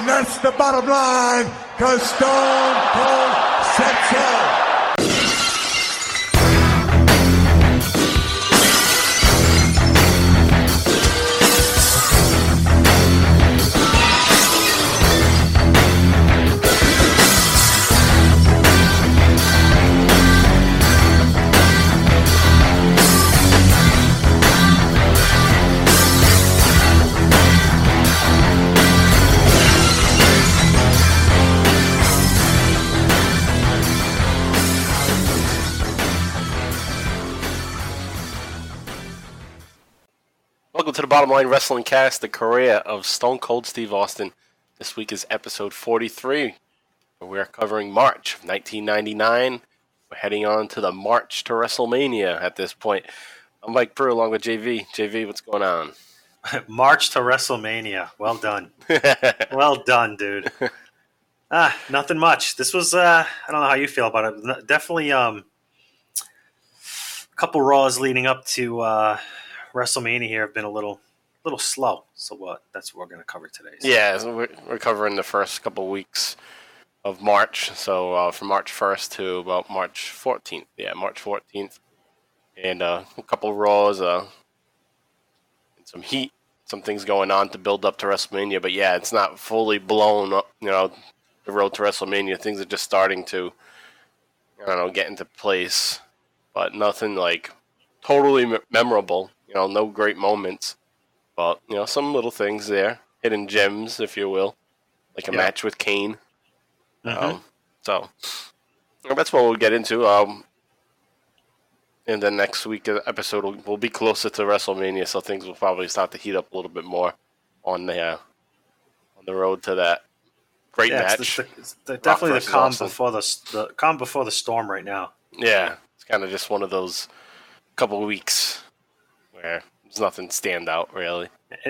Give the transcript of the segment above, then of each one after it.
That's the bottom line, because Stone Cold said so. Welcome to the Bottom Line Wrestling Cast, the career of Stone Cold Steve Austin. This week is episode 43, where we're covering March of 1999. We're heading on to the March to WrestleMania at this point. I'm Mike Prue along with JV. JV, what's going on? March to WrestleMania. Well done. Well done, dude. Nothing much. This was, I don't know how you feel about it. Definitely a couple Raws leading up to WrestleMania here have been a little slow. So that's what we're going to cover today. So. Yeah, so we're covering the first couple weeks of March. So from March 1st to about March 14th. Yeah, March 14th. And a couple Raws, and some heat, some things going on to build up to WrestleMania. But yeah, it's not fully blown up, the road to WrestleMania. Things are just starting to, get into place. But nothing like totally memorable. No great moments, but, some little things there. Hidden gems, if you will. Like a match with Kane. Mm-hmm. So, that's what we'll get into. And then next week episode will be closer to WrestleMania, so things will probably start to heat up a little bit more on the road to that great match. It's definitely the calm before the calm before the storm right now. Yeah, it's kind of just one of those couple of weeks where there's nothing stand out really.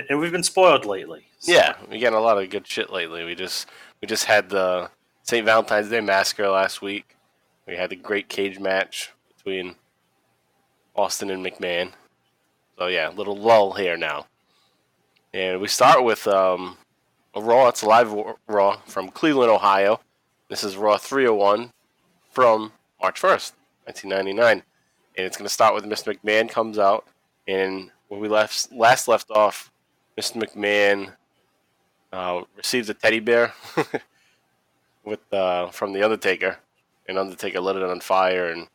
And we've been spoiled lately. So. Yeah, we got a lot of good shit lately. We just had the St. Valentine's Day Massacre last week. We had a great cage match between Austin and McMahon. So yeah, a little lull here now. And we start with a Raw. It's a live Raw from Cleveland, Ohio. This is Raw 301 from March 1st, 1999. And it's going to start with Mr. McMahon comes out. And when we last left off, Mr. McMahon received a teddy bear from The Undertaker. And Undertaker lit it on fire, and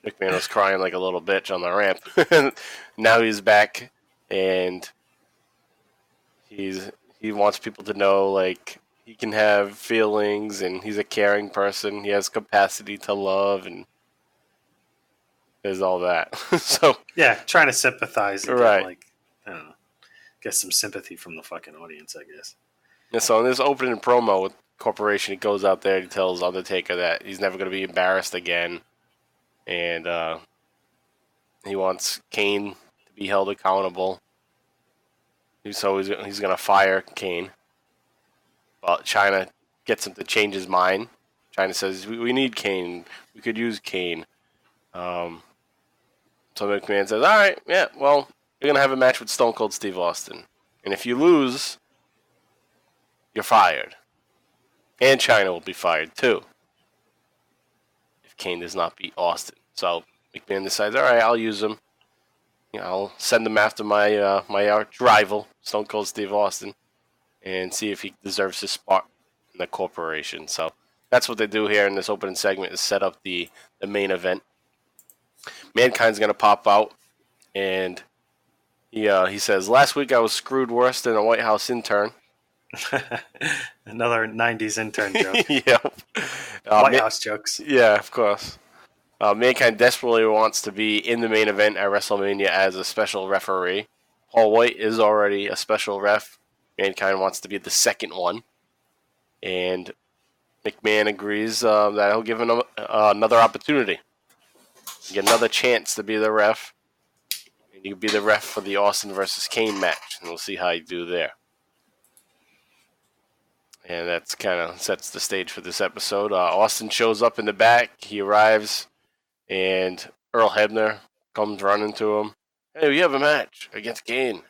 McMahon was crying like a little bitch on the ramp. Now he's back, and he wants people to know, like, he can have feelings, and he's a caring person. He has capacity to love, and there's all that. So yeah, trying to sympathize, and right? I don't know, get some sympathy from the fucking audience, I guess. And so in this opening promo with Corporation, he goes out there and he tells Undertaker that he's never going to be embarrassed again, and he wants Kane to be held accountable. So he's going to fire Kane. But China gets him to change his mind. China says, we need Kane. We could use Kane. So McMahon says, all right, yeah, well, you're going to have a match with Stone Cold Steve Austin. And if you lose, you're fired. And China will be fired, too, if Kane does not beat Austin. So McMahon decides, all right, I'll use him. I'll send him after my my arch rival, Stone Cold Steve Austin, and see if he deserves his spot in the corporation. So that's what they do here in this opening segment, is set up the main event. Mankind's going to pop out, and he says, last week I was screwed worse than a White House intern. Another 90s intern joke. Yeah. White House jokes. Yeah, of course. Mankind desperately wants to be in the main event at WrestleMania as a special referee. Paul White is already a special ref. Mankind wants to be the second one. And McMahon agrees that he'll give him another opportunity. Get another chance to be the ref. And you be the ref for the Austin versus Kane match. And we'll see how you do there. And that's kind of sets the stage for this episode. Austin shows up in the back. He arrives, and Earl Hebner comes running to him. Hey, we have a match against Kane.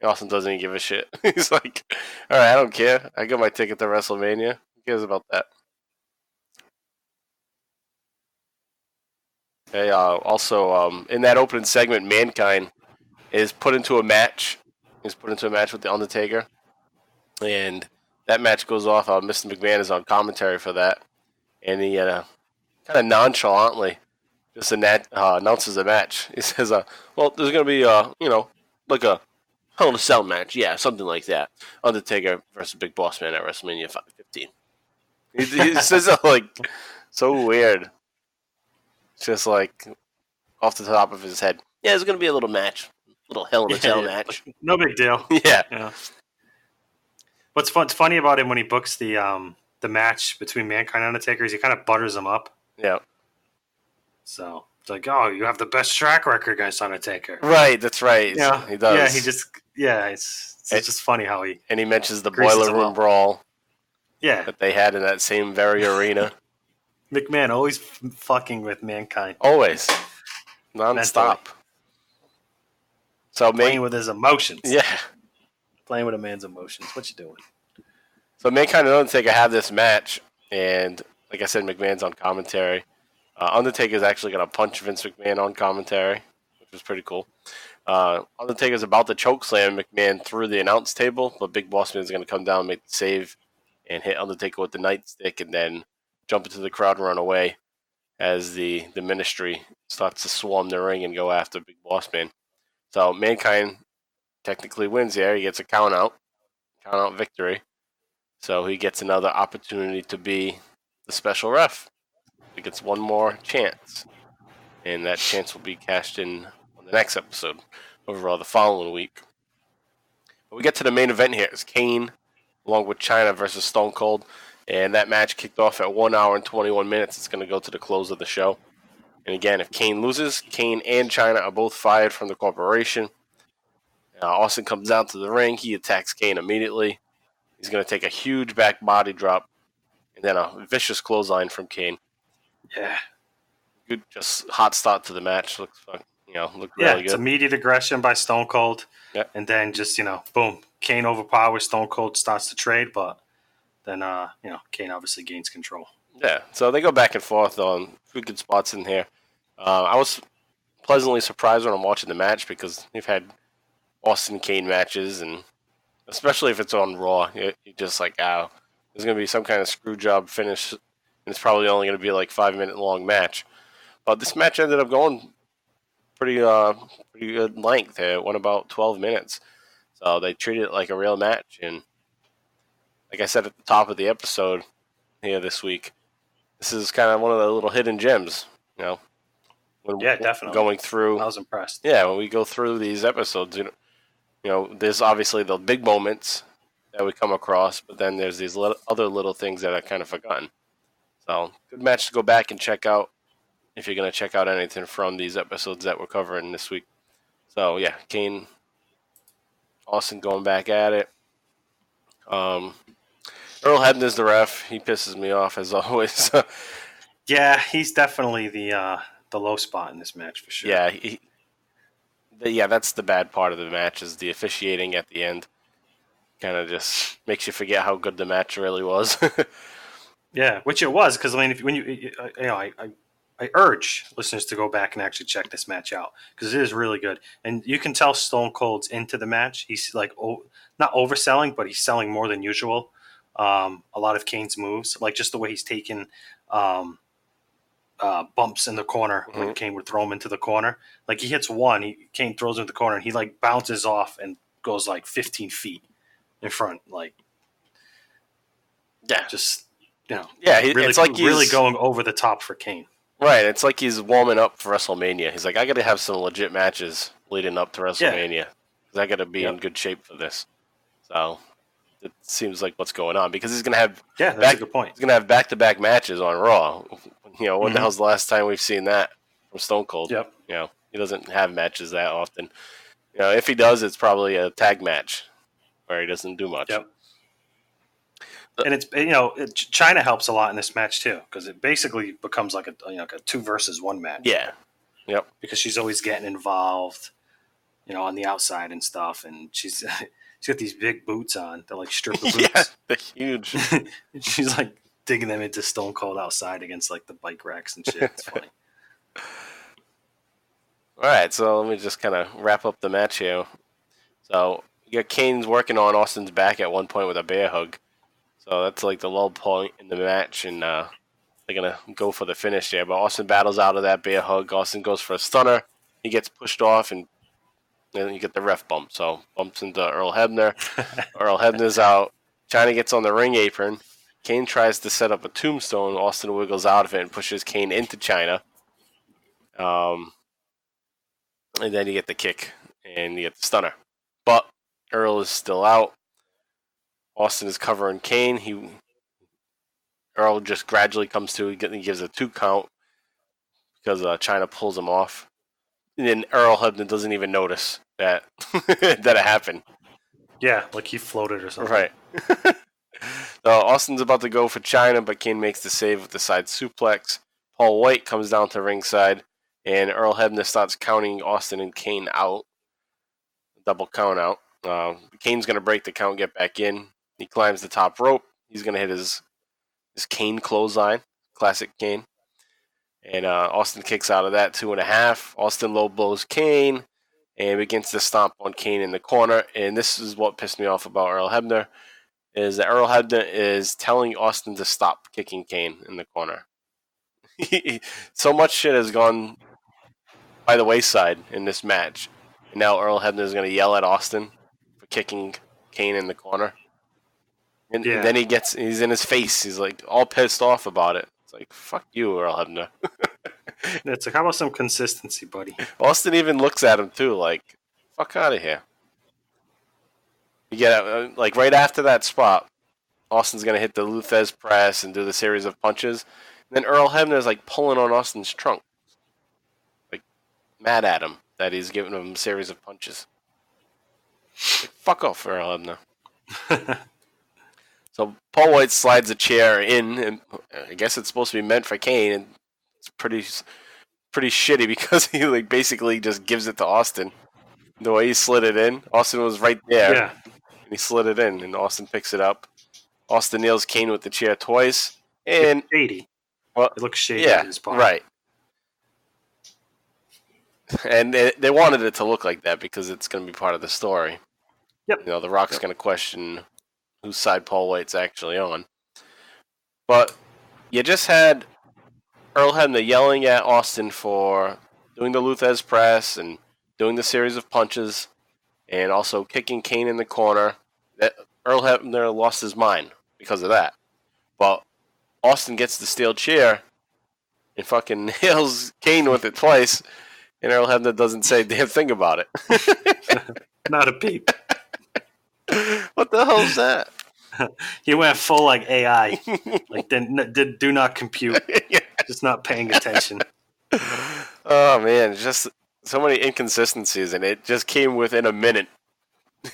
Austin doesn't even give a shit. He's like, all right, I don't care. I got my ticket to WrestleMania. Who cares about that? Hey, also, in that opening segment, Mankind is put into a match. He's put into a match with The Undertaker. And that match goes off. Mr. McMahon is on commentary for that. And he kind of nonchalantly just announces the match. He says, well, there's going to be, like a Hell in a Cell match. Yeah, something like that. Undertaker versus Big Boss Man at WrestleMania 15. He says it like so weird. It's just like off the top of his head. Yeah, there's going to be a little match. Little Hell in a Cell match. No big deal. Yeah. What's funny about him when he books the match between Mankind and Undertaker is he kind of butters him up. Yeah. So it's like, oh, you have the best track record against Undertaker. Right, that's right. Yeah, he does. Yeah, it's just funny how he... And he mentions the Boiler Room Brawl. Yeah. That they had in that same very arena. McMahon always fucking with Mankind. Always. Non-stop. So playing with his emotions. Yeah. Playing with a man's emotions. What you doing? So Mankind and Undertaker have this match, and like I said, McMahon's on commentary. Undertaker's actually going to punch Vince McMahon on commentary, which was pretty cool. Undertaker's about to chokeslam McMahon through the announce table, but Big Boss Man's going to come down, make the save, and hit Undertaker with the nightstick, and then jump into the crowd and run away as the ministry starts to swarm the ring and go after Big Boss Man. So Mankind technically wins here. He gets a count out victory. So he gets another opportunity to be the special ref. He gets one more chance. And that chance will be cashed in on the next episode, overall the following week. But we get to the main event here. It's Kane along with China versus Stone Cold. And that match kicked off at 1 hour and 21 minutes. It's going to go to the close of the show. And again, if Kane loses, Kane and China are both fired from the corporation. Austin comes down to the ring. He attacks Kane immediately. He's going to take a huge back body drop and then a vicious clothesline from Kane. Yeah. Good, just hot start to the match. Looked really good. It's immediate aggression by Stone Cold. Yeah. And then just, boom, Kane overpowers Stone Cold, starts to trade, but then, Kane obviously gains control. Yeah, so they go back and forth on a few good spots in here. I was pleasantly surprised when I'm watching the match because they've had Austin Kane matches, and especially if it's on Raw, you're just like, there's going to be some kind of screw job finish, and it's probably only going to be like 5-minute long match. But this match ended up going pretty good length. It went about 12 minutes, so they treated it like a real match. And like I said at the top of the episode here this week, this is kind of one of the little hidden gems, definitely. Going through, I was impressed. Yeah, when we go through these episodes, there's obviously the big moments that we come across, but then there's these other little things that are kind of forgotten. So, good match to go back and check out if you're going to check out anything from these episodes that we're covering this week. So, yeah, Kane, Austin going back at it. Earl Hebner's the ref. He pisses me off as always. Yeah, he's definitely the low spot in this match for sure. Yeah, that's the bad part of the match is the officiating at the end. Kind of just makes you forget how good the match really was. Yeah, which it was because I urge listeners to go back and actually check this match out because it is really good, and you can tell Stone Cold's into the match. He's like not overselling, but he's selling more than usual. A lot of Kane's moves, like just the way he's taken bumps in the corner when Kane would throw him into the corner. Like he hits one, Kane throws him into the corner, and he like bounces off and goes like 15 feet in front. Like, yeah, just it's like he's really going over the top for Kane. Right, it's like he's warming up for WrestleMania. He's like, I got to have some legit matches leading up to WrestleMania because I got to be in good shape for this. So it seems like what's going on because he's going to have that's a good point. He's going to have back-to-back matches on Raw. When the hell's the last time we've seen that from Stone Cold? Yep. He doesn't have matches that often. If he does, it's probably a tag match where he doesn't do much. Yep. And it's China helps a lot in this match too because it basically becomes like a 2 versus 1 match. Yeah. Yep. Because she's always getting involved. on the outside and stuff. And she's got these big boots on. They're like stripper Yeah, boots. they're huge. And she's like digging them into Stone Cold outside against like the bike racks and shit. It's funny. All right, so let me just kind of wrap up the match here. So you got Kane's working on Austin's back at one point with a bear hug. So that's like the low point in the match, and they're going to go for the finish there. But Austin battles out of that bear hug. Austin goes for a stunner. He gets pushed off, and then you get the ref bump. So bumps into Earl Hebner. Earl Hebner's out. China gets on the ring apron. Kane tries to set up a tombstone. Austin wiggles out of it and pushes Kane into China. And then you get the kick, and you get the stunner. But Earl is still out. Austin is covering Kane. Earl just gradually comes to. He gives a 2 count because China pulls him off. And then Earl Hebner doesn't even notice that that it happened. Yeah, like he floated or something. Right. So Austin's about to go for China, but Kane makes the save with the side suplex. Paul White comes down to ringside, and Earl Hebner starts counting Austin and Kane out. Double count out. Kane's going to break the count, get back in. He climbs the top rope. He's going to hit his Kane clothesline. Classic Kane. And Austin kicks out of that 2.5. Austin low blows Kane and begins to stomp on Kane in the corner. And this is what pissed me off about Earl Hebner, is that Earl Hebner is telling Austin to stop kicking Kane in the corner. So much shit has gone by the wayside in this match. And now Earl Hebner is going to yell at Austin for kicking Kane in the corner. And then he's in his face. He's like all pissed off about it. It's like, fuck you, Earl Hebner. It's like, how about some consistency, buddy? Austin even looks at him too, like, fuck out of here. You get like right after that spot, Austin's gonna hit the Luthez press and do the series of punches. And then Earl Hebner's like pulling on Austin's trunk, like mad at him that he's giving him a series of punches. Like, fuck off, Earl Hebner. So Paul White slides a chair in, and I guess it's supposed to be meant for Kane, and it's pretty shitty because he like basically just gives it to Austin. The way he slid it in, Austin was right there, and he slid it in, and Austin picks it up. Austin nails Kane with the chair twice, and it's shady. Well, it looks shady on his part. Right. And they wanted it to look like that because it's going to be part of the story. Yep. The Rock's going to question whose side Paul White's actually on. But you just had Earl Hebner yelling at Austin for doing the Luthez press and doing the series of punches and also kicking Kane in the corner. That Earl Hebner lost his mind because of that. But Austin gets the steel chair and fucking nails Kane with it twice, and Earl Hebner doesn't say a damn thing about it. Not a peep. What the hell is that? He went full like AI. Like did do not compute. Just not paying attention. Oh man, just so many inconsistencies, and it just came within a minute.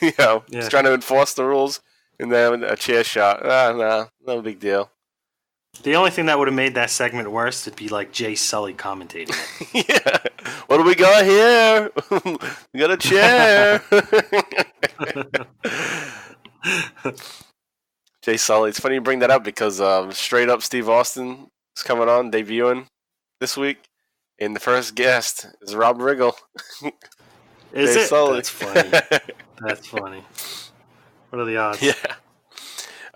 He's trying to enforce the rules, and then a chair shot. Nah, no big deal. The only thing that would have made that segment worse would be like Jay Sully commentating it. Yeah. What do we got here? We got a chair. Jay Sully. It's funny you bring that up because Straight Up Steve Austin is coming on, debuting this week. And the first guest is Rob Riggle. Is Jay it? Sully. That's funny. That's funny. What are the odds? Yeah.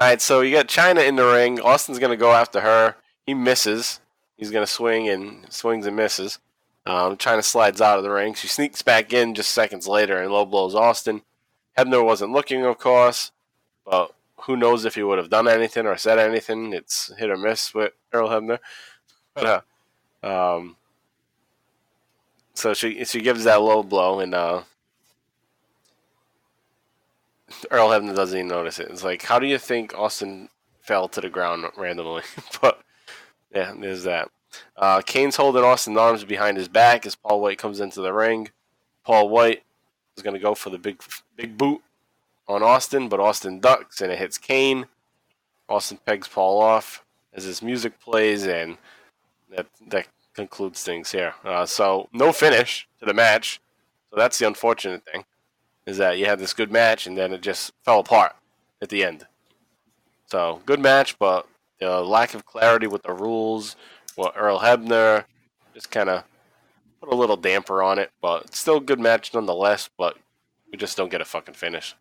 All right, so you got China in the ring. Austin's going to go after her. He misses. He's going to swing and swings and misses. China slides out of the ring. She sneaks back in just seconds later and low blows Austin. Hebner wasn't looking, of course, but who knows if he would have done anything or said anything. It's hit or miss with Earl Hebner. But, so she gives that low blow, and Earl Hebner doesn't even notice it. It's like, how do you think Austin fell to the ground randomly? But, yeah, there's that. Kane's holding Austin's arms behind his back as Paul White comes into the ring. Paul White is going to go for the big boot on Austin, but Austin ducks, and it hits Kane. Austin pegs Paul off as his music plays, and that concludes things here. So, no finish to the match. So that's the unfortunate thing, is that you had this good match and then it just fell apart at the end. So, good match, but the lack of clarity with the rules, Earl Hebner just kind of put a little damper on it, but it's still a good match nonetheless, but we just don't get a fucking finish.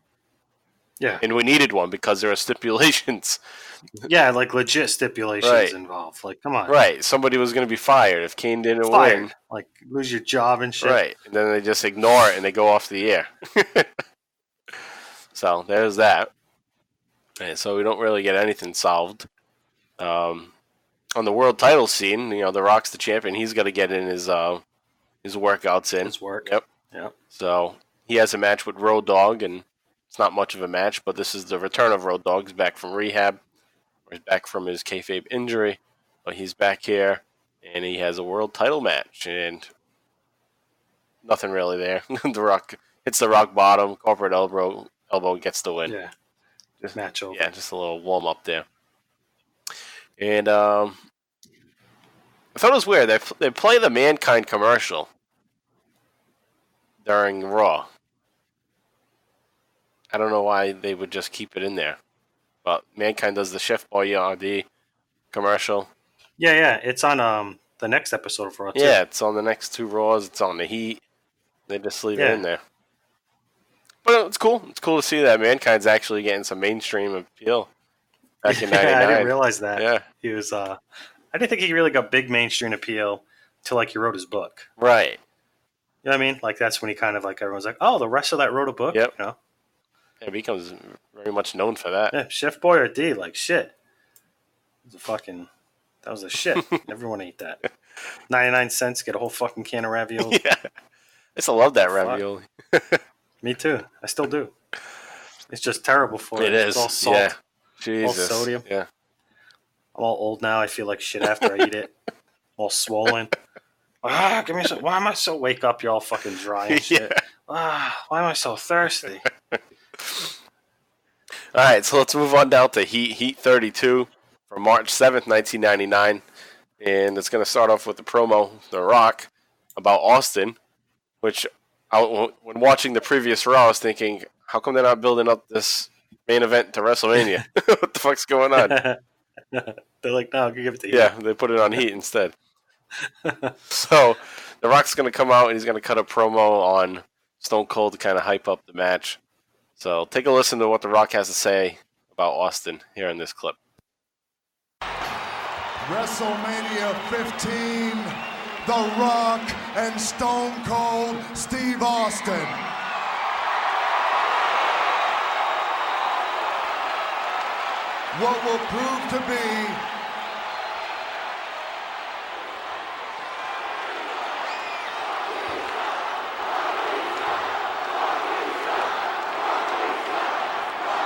Yeah. And we needed one because there are stipulations. Yeah, like legit stipulations involved. Like, come on. Right. Somebody was going to be fired if Kane didn't win. Like, lose your job and shit. Right. And then they just ignore it and they go off the air. So, there's that. And so we don't really get anything solved. On the world title scene, The Rock's the champion. He's got to get in his workouts in. His work. Yep. So he has a match with Road Dogg, and it's not much of a match, but this is the return of Road Dogg. He's back from rehab, or he's back from his kayfabe injury, but he's back here, and he has a world title match, and nothing really there. The Rock hits the rock bottom, corporate elbow gets the win. Yeah. Just, match over. Yeah, just a little warm up there. And I thought it was weird. They play the Mankind commercial during Raw. I don't know why they would just keep it in there. But Mankind does the Chef Boyardee commercial. Yeah. It's on the next episode of Raw, too. Yeah, it's on the next 2 Raws. It's on the Heat. They just leave it in there. But it's cool. It's cool to see that Mankind's actually getting some mainstream appeal. Back in 99. I didn't realize that. Yeah. He was, I didn't think he really got big mainstream appeal till, he wrote his book. Right. You know what I mean? That's when he kind of, everyone's like, oh, the wrestler that wrote a book? Yep. Yeah, he becomes very much known for that. Yeah, Chef Boyardee, shit. That was the shit. Everyone ate that. 99 cents, get a whole fucking can of ravioli. Yeah. I used to love that ravioli. Me too. I still do. It's just terrible for you. It is. It's all salt. Yeah. Jesus. All sodium. Yeah. I'm all old now. I feel like shit after I eat it. All swollen. Give me some. Why am I so wake up? You're all fucking dry and shit. Why am I so thirsty? All right, so let's move on down to Heat 32 from March 7th, 1999. And it's going to start off with the promo, The Rock, about Austin, which when watching the previous Raw, I was thinking, how come they're not building up this main event to WrestleMania? What the fuck's going on? They're like, no, give it to Heat. Yeah, they put it on Heat instead. So The Rock's going to come out and he's going to cut a promo on Stone Cold to kind of hype up the match. So take a listen to what The Rock has to say about Austin here in this clip. WrestleMania 15, The Rock and Stone Cold Steve Austin. What will prove to be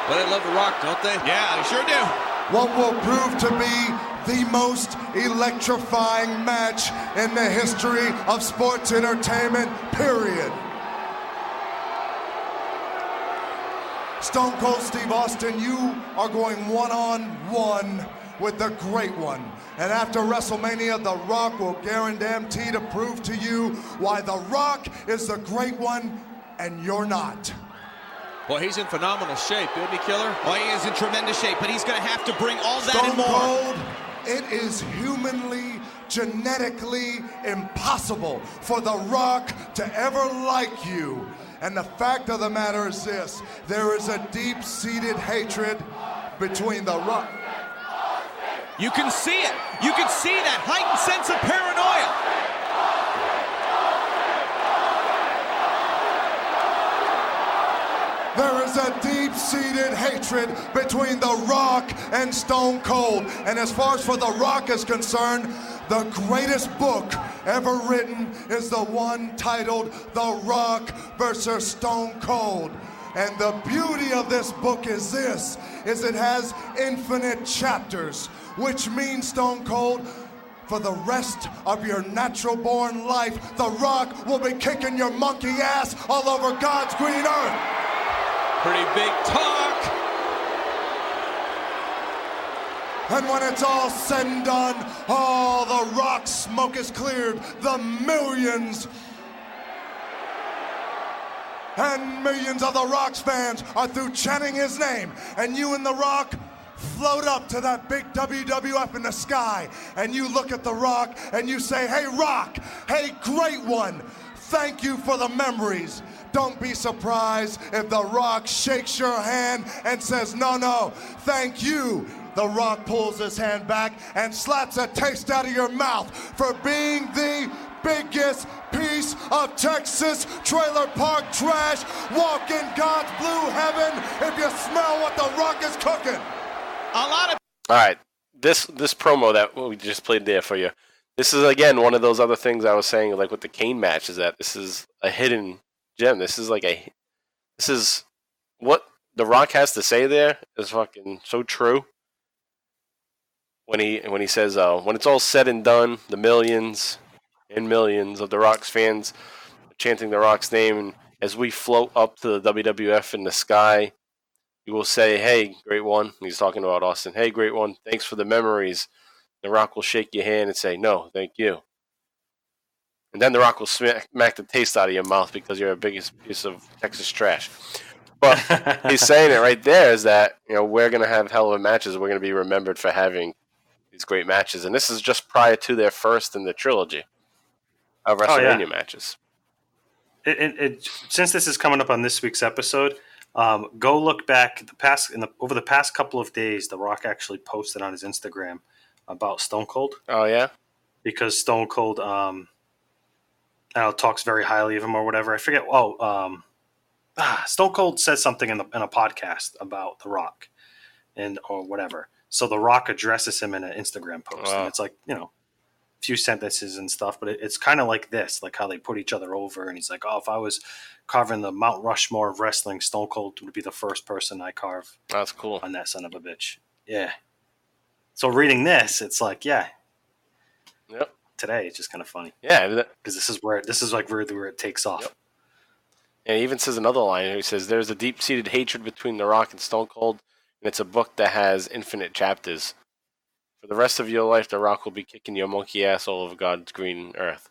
Well, they love The Rock, don't they? Yeah, they sure do. what will prove to be the most electrifying match in the history of sports entertainment, period. Stone Cold Steve Austin, you are going one-on-one with the great one. And after WrestleMania, The Rock will guarantee to prove to you why The Rock is the great one and you're not. Well, he's in phenomenal shape, isn't he, Killer? Well, he is in tremendous shape, but he's going to have to bring all that Stone and more. Cold, it is humanly, genetically impossible for The Rock to ever like you. And the fact of the matter is this, there is a deep-seated hatred between The Rock. You can see it. You can see that heightened sense of paranoia. There is a deep-seated hatred between The Rock and Stone Cold. And as far as for The Rock is concerned, the greatest book ever written is the one titled The Rock versus Stone Cold. And the beauty of this book is this, is it has infinite chapters, which means, Stone Cold, for the rest of your natural-born life, The Rock will be kicking your monkey ass all over God's green earth. Pretty big talk. And when it's all said and done, all The Rock's smoke is cleared. The millions and millions of The Rock's fans are through chanting his name, and you and The Rock float up to that big WWF in the sky, and you look at The Rock and you say, hey Rock, hey great one, thank you for the memories. Don't be surprised if The Rock shakes your hand and says, no, thank you. The Rock pulls his hand back and slaps a taste out of your mouth for being the biggest piece of Texas trailer park trash. Walk in God's blue heaven if you smell what The Rock is cooking. All right, this promo that we just played there for you. This is again one of those other things I was saying, like with the Kane match, is that this is a hidden gem. This is what The Rock has to say there is fucking so true. When he says, when it's all said and done, the millions and millions of The Rock's fans are chanting The Rock's name, and as we float up to the WWF in the sky, you will say, hey, great one. He's talking about Austin. Hey, great one. Thanks for the memories. The Rock will shake your hand and say, no, thank you. And then The Rock will smack the taste out of your mouth because you're the biggest piece of Texas trash. But he's saying it right there is that, we're going to have hell of a matches. We're going to be remembered for having these great matches. And this is just prior to their first in the trilogy of WrestleMania matches. Since this is coming up on this week's episode, go look back over the past couple of days. The Rock actually posted on his Instagram about Stone Cold. Oh yeah, because Stone Cold, talks very highly of him or whatever. I forget. Stone Cold says something in a podcast about The Rock, or whatever. So The Rock addresses him in an Instagram post, and it's like few sentences and stuff, but it's kind of like this, like how they put each other over. And he's like, if I was carving the Mount Rushmore of wrestling, Stone Cold would be the first person I carve. That's cool. On that son of a bitch. Yeah. So reading this, it's like, yep. Today, it's just kind of funny. Yeah, because this is like where it takes off. Yep. And he even says another line. He says, "There's a deep-seated hatred between The Rock and Stone Cold, and it's a book that has infinite chapters. For the rest of your life, The Rock will be kicking your monkey ass all over God's green earth."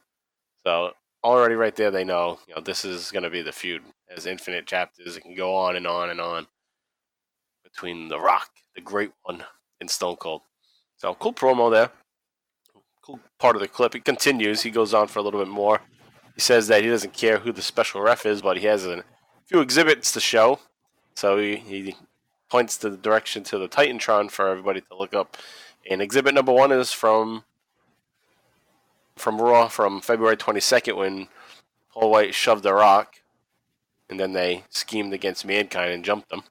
So already right there, they know, this is going to be the feud. It has infinite chapters. It can go on and on and on between The Rock, the great one, and Stone Cold. So cool promo there. Cool part of the clip. It continues. He goes on for a little bit more. He says that he doesn't care who the special ref is, but he has a few exhibits to show. So he points to the direction to the Titantron for everybody to look up. And exhibit number 1 is from Raw from February 22nd when Paul White shoved The Rock, and then they schemed against Mankind and jumped him.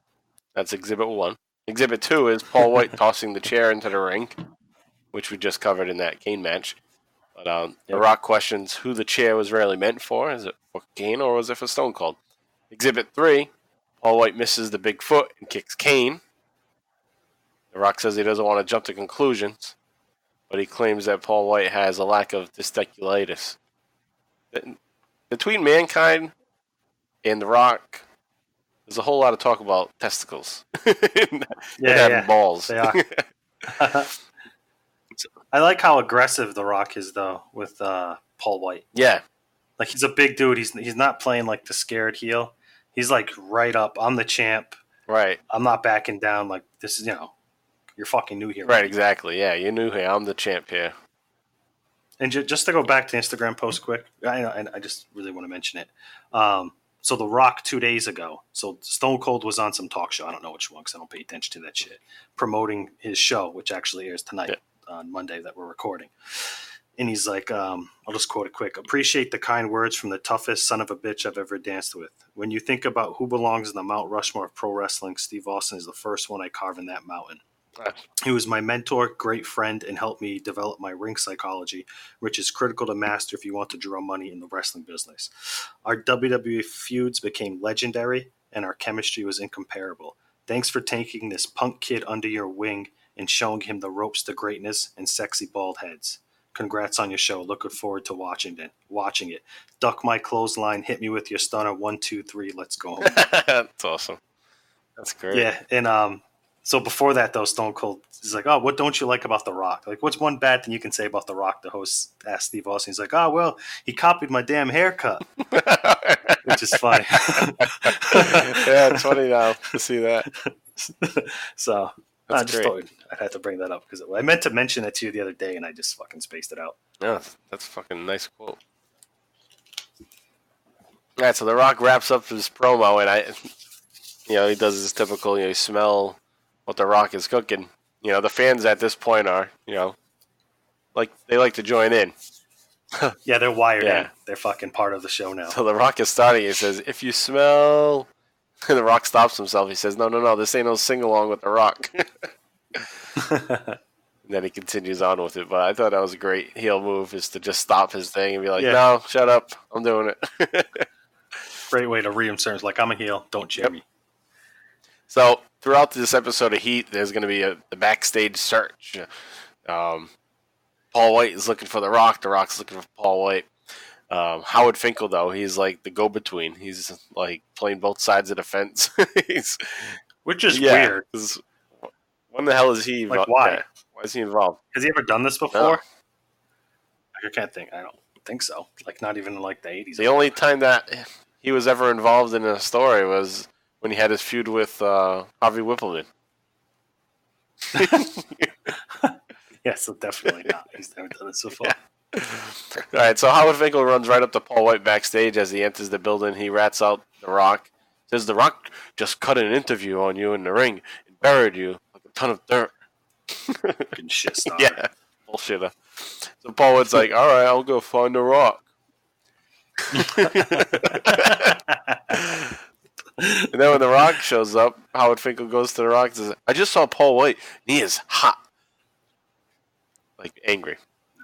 That's exhibit 1. Exhibit 2 is Paul White tossing the chair into the ring, which we just covered in that Kane match. But The Rock questions who the chair was really meant for. Is it for Kane or was it for Stone Cold? Exhibit 3, Paul White misses the big foot and kicks Kane. The Rock says he doesn't want to jump to conclusions, but he claims that Paul White has a lack of testiculitis. Between Mankind and The Rock, there's a whole lot of talk about testicles. Having balls. They are. I like how aggressive The Rock is, though, with Paul White. Yeah. Like, he's a big dude. He's not playing like the scared heel. He's like right up. I'm the champ. Right. I'm not backing down. Like, this is, you're fucking new here. Right, exactly. Yeah, you're new here. I'm the champ here. And just to go back to Instagram post quick, I just really want to mention it. So The Rock 2 days ago, so Stone Cold was on some talk show. I don't know which one because I don't pay attention to that shit. Promoting his show, which actually airs tonight on Monday that we're recording. And he's like, I'll just quote it quick. "Appreciate the kind words from the toughest son of a bitch I've ever danced with. When you think about who belongs in the Mount Rushmore of pro wrestling, Steve Austin is the first one I carve in that mountain. He was my mentor, great friend, and helped me develop my ring psychology, which is critical to master if you want to draw money in the wrestling business. Our WWE feuds became legendary, and our chemistry was incomparable. Thanks for taking this punk kid under your wing and showing him the ropes to greatness and sexy bald heads. Congrats on your show. Looking forward to watching it. Duck my clothesline. Hit me with your stunner. 1, 2, 3. Let's go home." That's awesome. That's great. Yeah, and So before that, though, Stone Cold is like, "Oh, what don't you like about The Rock? Like, what's one bad thing you can say about The Rock?" The host asked Steve Austin. He's like, "Oh, well, he copied my damn haircut," which is funny. Yeah, it's funny now to see that. So That's I just great. thought I had to bring that up because I meant to mention it to you the other day, and I just fucking spaced it out. Yeah, that's a fucking nice quote. All right, so The Rock wraps up his promo, and he does his typical, you smell what The Rock is cooking. The fans at this point are, like they like to join in. Yeah, they're wired Yeah. in. They're fucking part of the show now. So The Rock is starting. He says, "If you smell," and The Rock stops himself. He says, "No, this ain't no sing along with The Rock." And then he continues on with it. But I thought that was a great heel move, is to just stop his thing and be like, "No, shut up, I'm doing it." Great way to reinsert. It's like, I'm a heel. Don't cheer me. So throughout this episode of Heat, there's going to be the backstage search. Paul White is looking for The Rock. The Rock's looking for Paul White. Howard Finkel, though, he's like the go-between. He's like playing both sides of the fence. Which is weird. When the hell is he involved? Like, why? Yeah. Why is he involved? Has he ever done this before? No. Like, I can't think. I don't think so. Like, not even in like the 80s. The only time that he was ever involved in a story was when he had his feud with Harvey Whippleman. Yeah, so definitely not. He's never done this before. Yeah. All right, so Howard Finkel runs right up to Paul White backstage as he enters the building. He rats out The Rock. Says, "The Rock just cut an interview on you in the ring and buried you like a ton of dirt." Fucking shit starter. Yeah, bullshitter. So Paul White's like, "All right, I'll go find The Rock." And then when The Rock shows up, Howard Finkel goes to The Rock and says, "I just saw Paul White, and he is hot." Like, angry.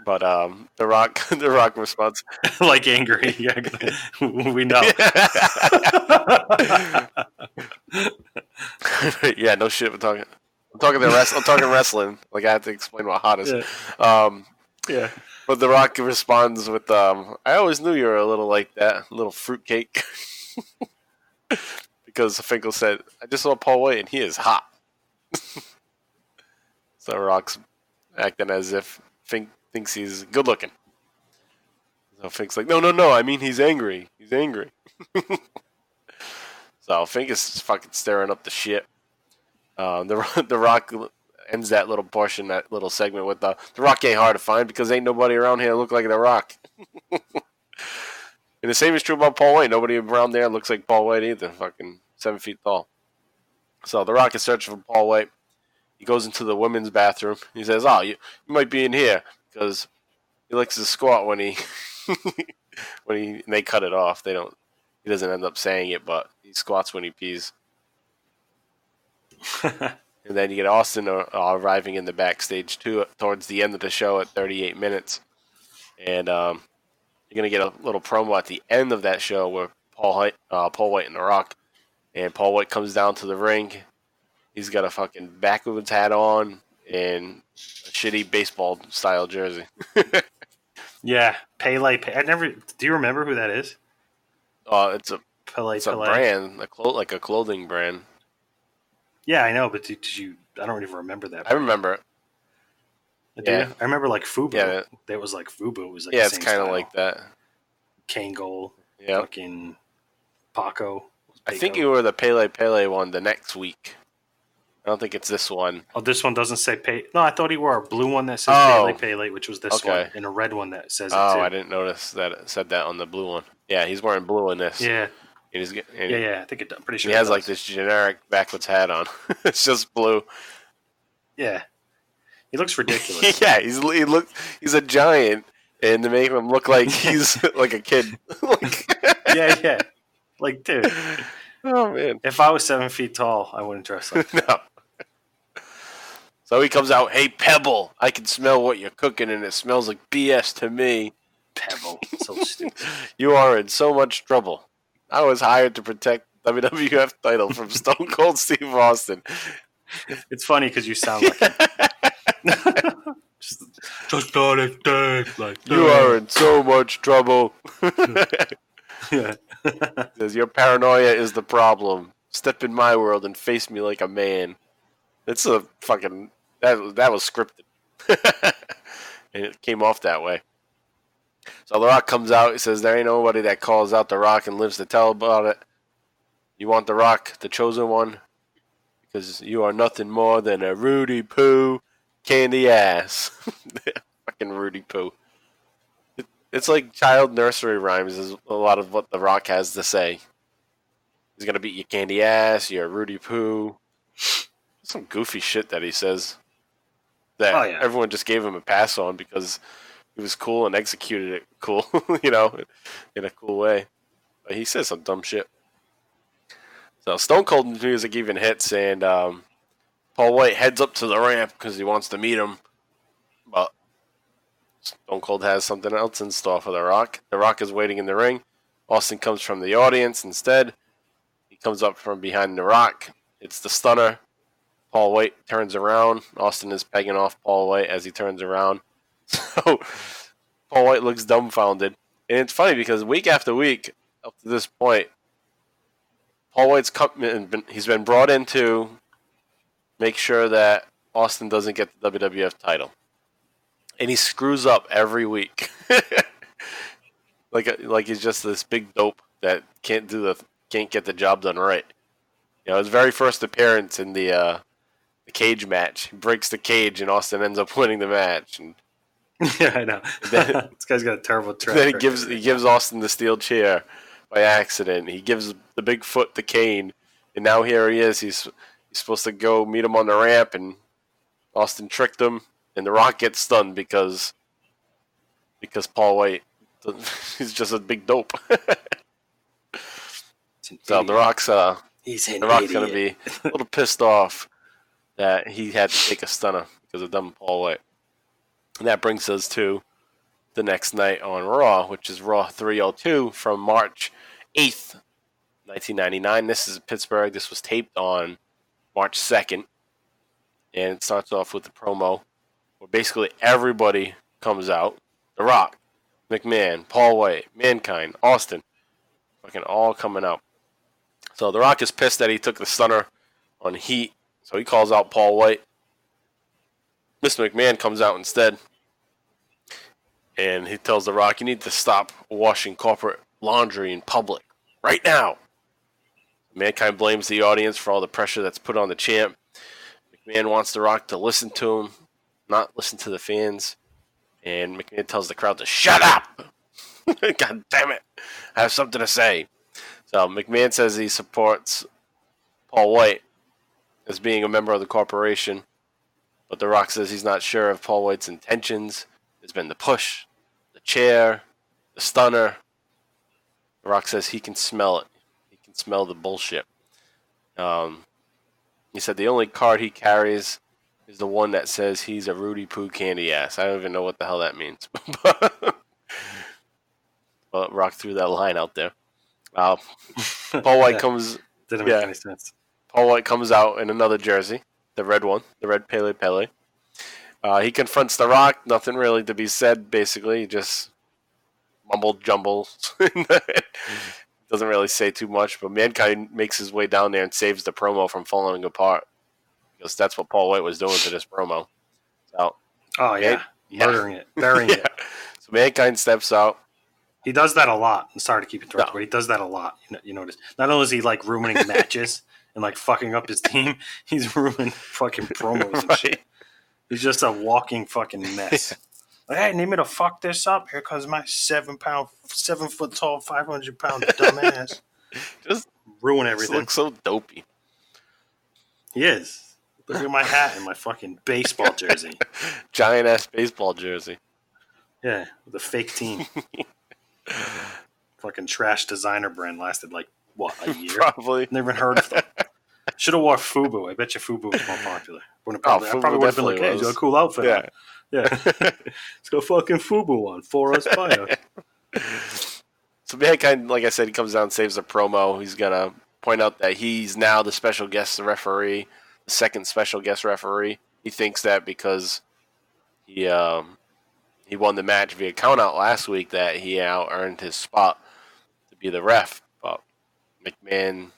But The Rock responds, Like angry. Yeah, we know. "Yeah, no shit. I'm talking wrestling. Like, I have to explain what hot is." Yeah. Yeah. But The Rock responds with, "I always knew you were a little like that, a little fruitcake." Because Finkel said, "I just saw Paul White, and he is hot." So Rock's acting as if Fink thinks he's good looking. So Fink's like, no, I mean he's angry. He's angry. So Fink is fucking stirring up the shit. The Rock ends that little portion, that little segment with the Rock ain't hard to find because ain't nobody around here look like The Rock. And the same is true about Paul White. Nobody around there looks like Paul White either. Fucking 7 feet tall. So The Rock is searching for Paul White. He goes into the women's bathroom. He says, "Oh, you might be in here," because he likes to squat when he and they cut it off. He doesn't end up saying it, but he squats when he pees. And then you get Austin arriving in the backstage too towards the end of the show at 38 minutes. And you're going to get a little promo at the end of that show where Paul White and The Rock. And Paul White comes down to the ring. He's got a fucking backwards hat on and a shitty baseball-style jersey. Yeah. Pele. Do you remember who that is? It's a Pele. brand, like a clothing brand. Yeah, I know, but did you? I don't even remember that. I remember it. Yeah. I remember like Fubu. Yeah. That was like Fubu. It was like Yeah, the it's same kind of style. like that. Kane Goal. Yeah. Fucking Paco. I think you were the Pele one the next week. I don't think it's this one. Oh, this one doesn't say Pele. No, I thought he wore a blue one that says Pele, which was this one, and a red one that says it too. I didn't notice that it said that on the blue one. Yeah, he's wearing blue in this. Yeah. And Yeah, I think I'm pretty sure he has like this generic backwards hat on. It's just blue. Yeah. He looks ridiculous. Yeah, he's a giant, and to make him look like he's like a kid. Yeah. Like, dude. Oh man. If I was 7 feet tall, I wouldn't dress like that. No. So he comes out, "Hey Pebble, I can smell what you're cooking, and it smells like BS to me." Pebble. So stupid. "You are in so much trouble. I was hired to protect the WWF title from Stone Cold Steve Austin." It's funny because you sound like him. Just not a thing like that. "You are in so much trouble." Yeah. Says, "Your paranoia is the problem. Step in my world and face me like a man." It's a fucking that was scripted, and it came off that way. So The Rock comes out. He says, "There ain't nobody that calls out The Rock and lives to tell about it. You want The Rock, the chosen one, because you are nothing more than a Rudy Poo candy ass." Fucking Rudy Poo. It's like child nursery rhymes is a lot of what The Rock has to say. He's gonna beat your candy ass, you're a Rudy Poo. Some goofy shit that he says that everyone just gave him a pass on because he was cool and executed it cool, in a cool way. But he says some dumb shit. So Stone Cold music even hits, and Paul White heads up to the ramp because he wants to meet him. But Stone Cold has something else in store for The Rock. The Rock is waiting in the ring. Austin comes from the audience instead. He comes up from behind The Rock. It's the stunner. Paul White turns around. Austin is pegging off Paul White as he turns around. So Paul White looks dumbfounded. And it's funny because week after week, up to this point, Paul White's he's been brought in to make sure that Austin doesn't get the WWF title. And he screws up every week. like he's just this big dope that can't get the job done right. His very first appearance in the cage match, he breaks the cage and Austin ends up winning the match. And yeah, I know. Then, this guy's got a terrible track. Then he gives Austin the steel chair by accident. He gives the big foot to Kane, and now here he is. He's supposed to go meet him on the ramp, and Austin tricked him, and The Rock gets stunned because Paul White he's just a big dope. So The Rock's gonna be a little pissed off that he had to take a stunner because of dumb Paul White. And that brings us to the next night on Raw, which is Raw 302 from March 8th, 1999. This is Pittsburgh. This was taped on March 2nd. And it starts off with the promo where basically everybody comes out. The Rock, McMahon, Paul White, Mankind, Austin, fucking all coming out. So The Rock is pissed that he took the stunner on Heat. So he calls out Paul White. Mr. McMahon comes out instead. And he tells The Rock, you need to stop washing corporate laundry in public right now. Mankind blames the audience for all the pressure that's put on the champ. McMahon wants The Rock to listen to him, not listen to the fans. And McMahon tells the crowd to shut up. God damn it. I have something to say. So McMahon says he supports Paul White as being a member of the corporation. But The Rock says he's not sure of Paul White's intentions. There's been the push, the chair, the stunner. The Rock says he can smell it. He can smell the bullshit. He said the only card he carries is the one that says he's a Rudy Poo candy ass. I don't even know what the hell that means. But Rock threw that line out there. Paul White comes... Didn't make any sense. Paul White comes out in another jersey. The red one. The red Pele Pele. He confronts The Rock. Nothing really to be said, basically. He just mumble-jumbles. Doesn't really say too much. But Mankind makes his way down there and saves the promo from falling apart. Because that's what Paul White was doing to this promo. So, murdering it. Burying it. So Mankind steps out. He does that a lot. I'm sorry to keep interrupting, but he does that a lot. You notice. Not only is he like ruining matches and like fucking up his team, he's ruining fucking promos and shit. He's just a walking fucking mess. Like, hey, need me to fuck this up? Here comes my 7 foot tall, 500-pound dumbass. Just ruin everything. Looks so dopey. He is. Look at my hat and my fucking baseball jersey. Giant ass baseball jersey. Yeah, with a fake team. Fucking trash designer brand lasted like what, a year? Probably. Never even heard of them. Should have wore FUBU. I bet you FUBU was more popular. I probably would have been like, hey, he's got a cool outfit. Yeah. Let's go fucking FUBU on for us fire. So Mankind, like I said, he comes down and saves a promo. He's gonna point out that he's now the special guest referee, the second special guest referee. He thinks that because he won the match via countout last week that he now earned his spot to be the ref. But McMahon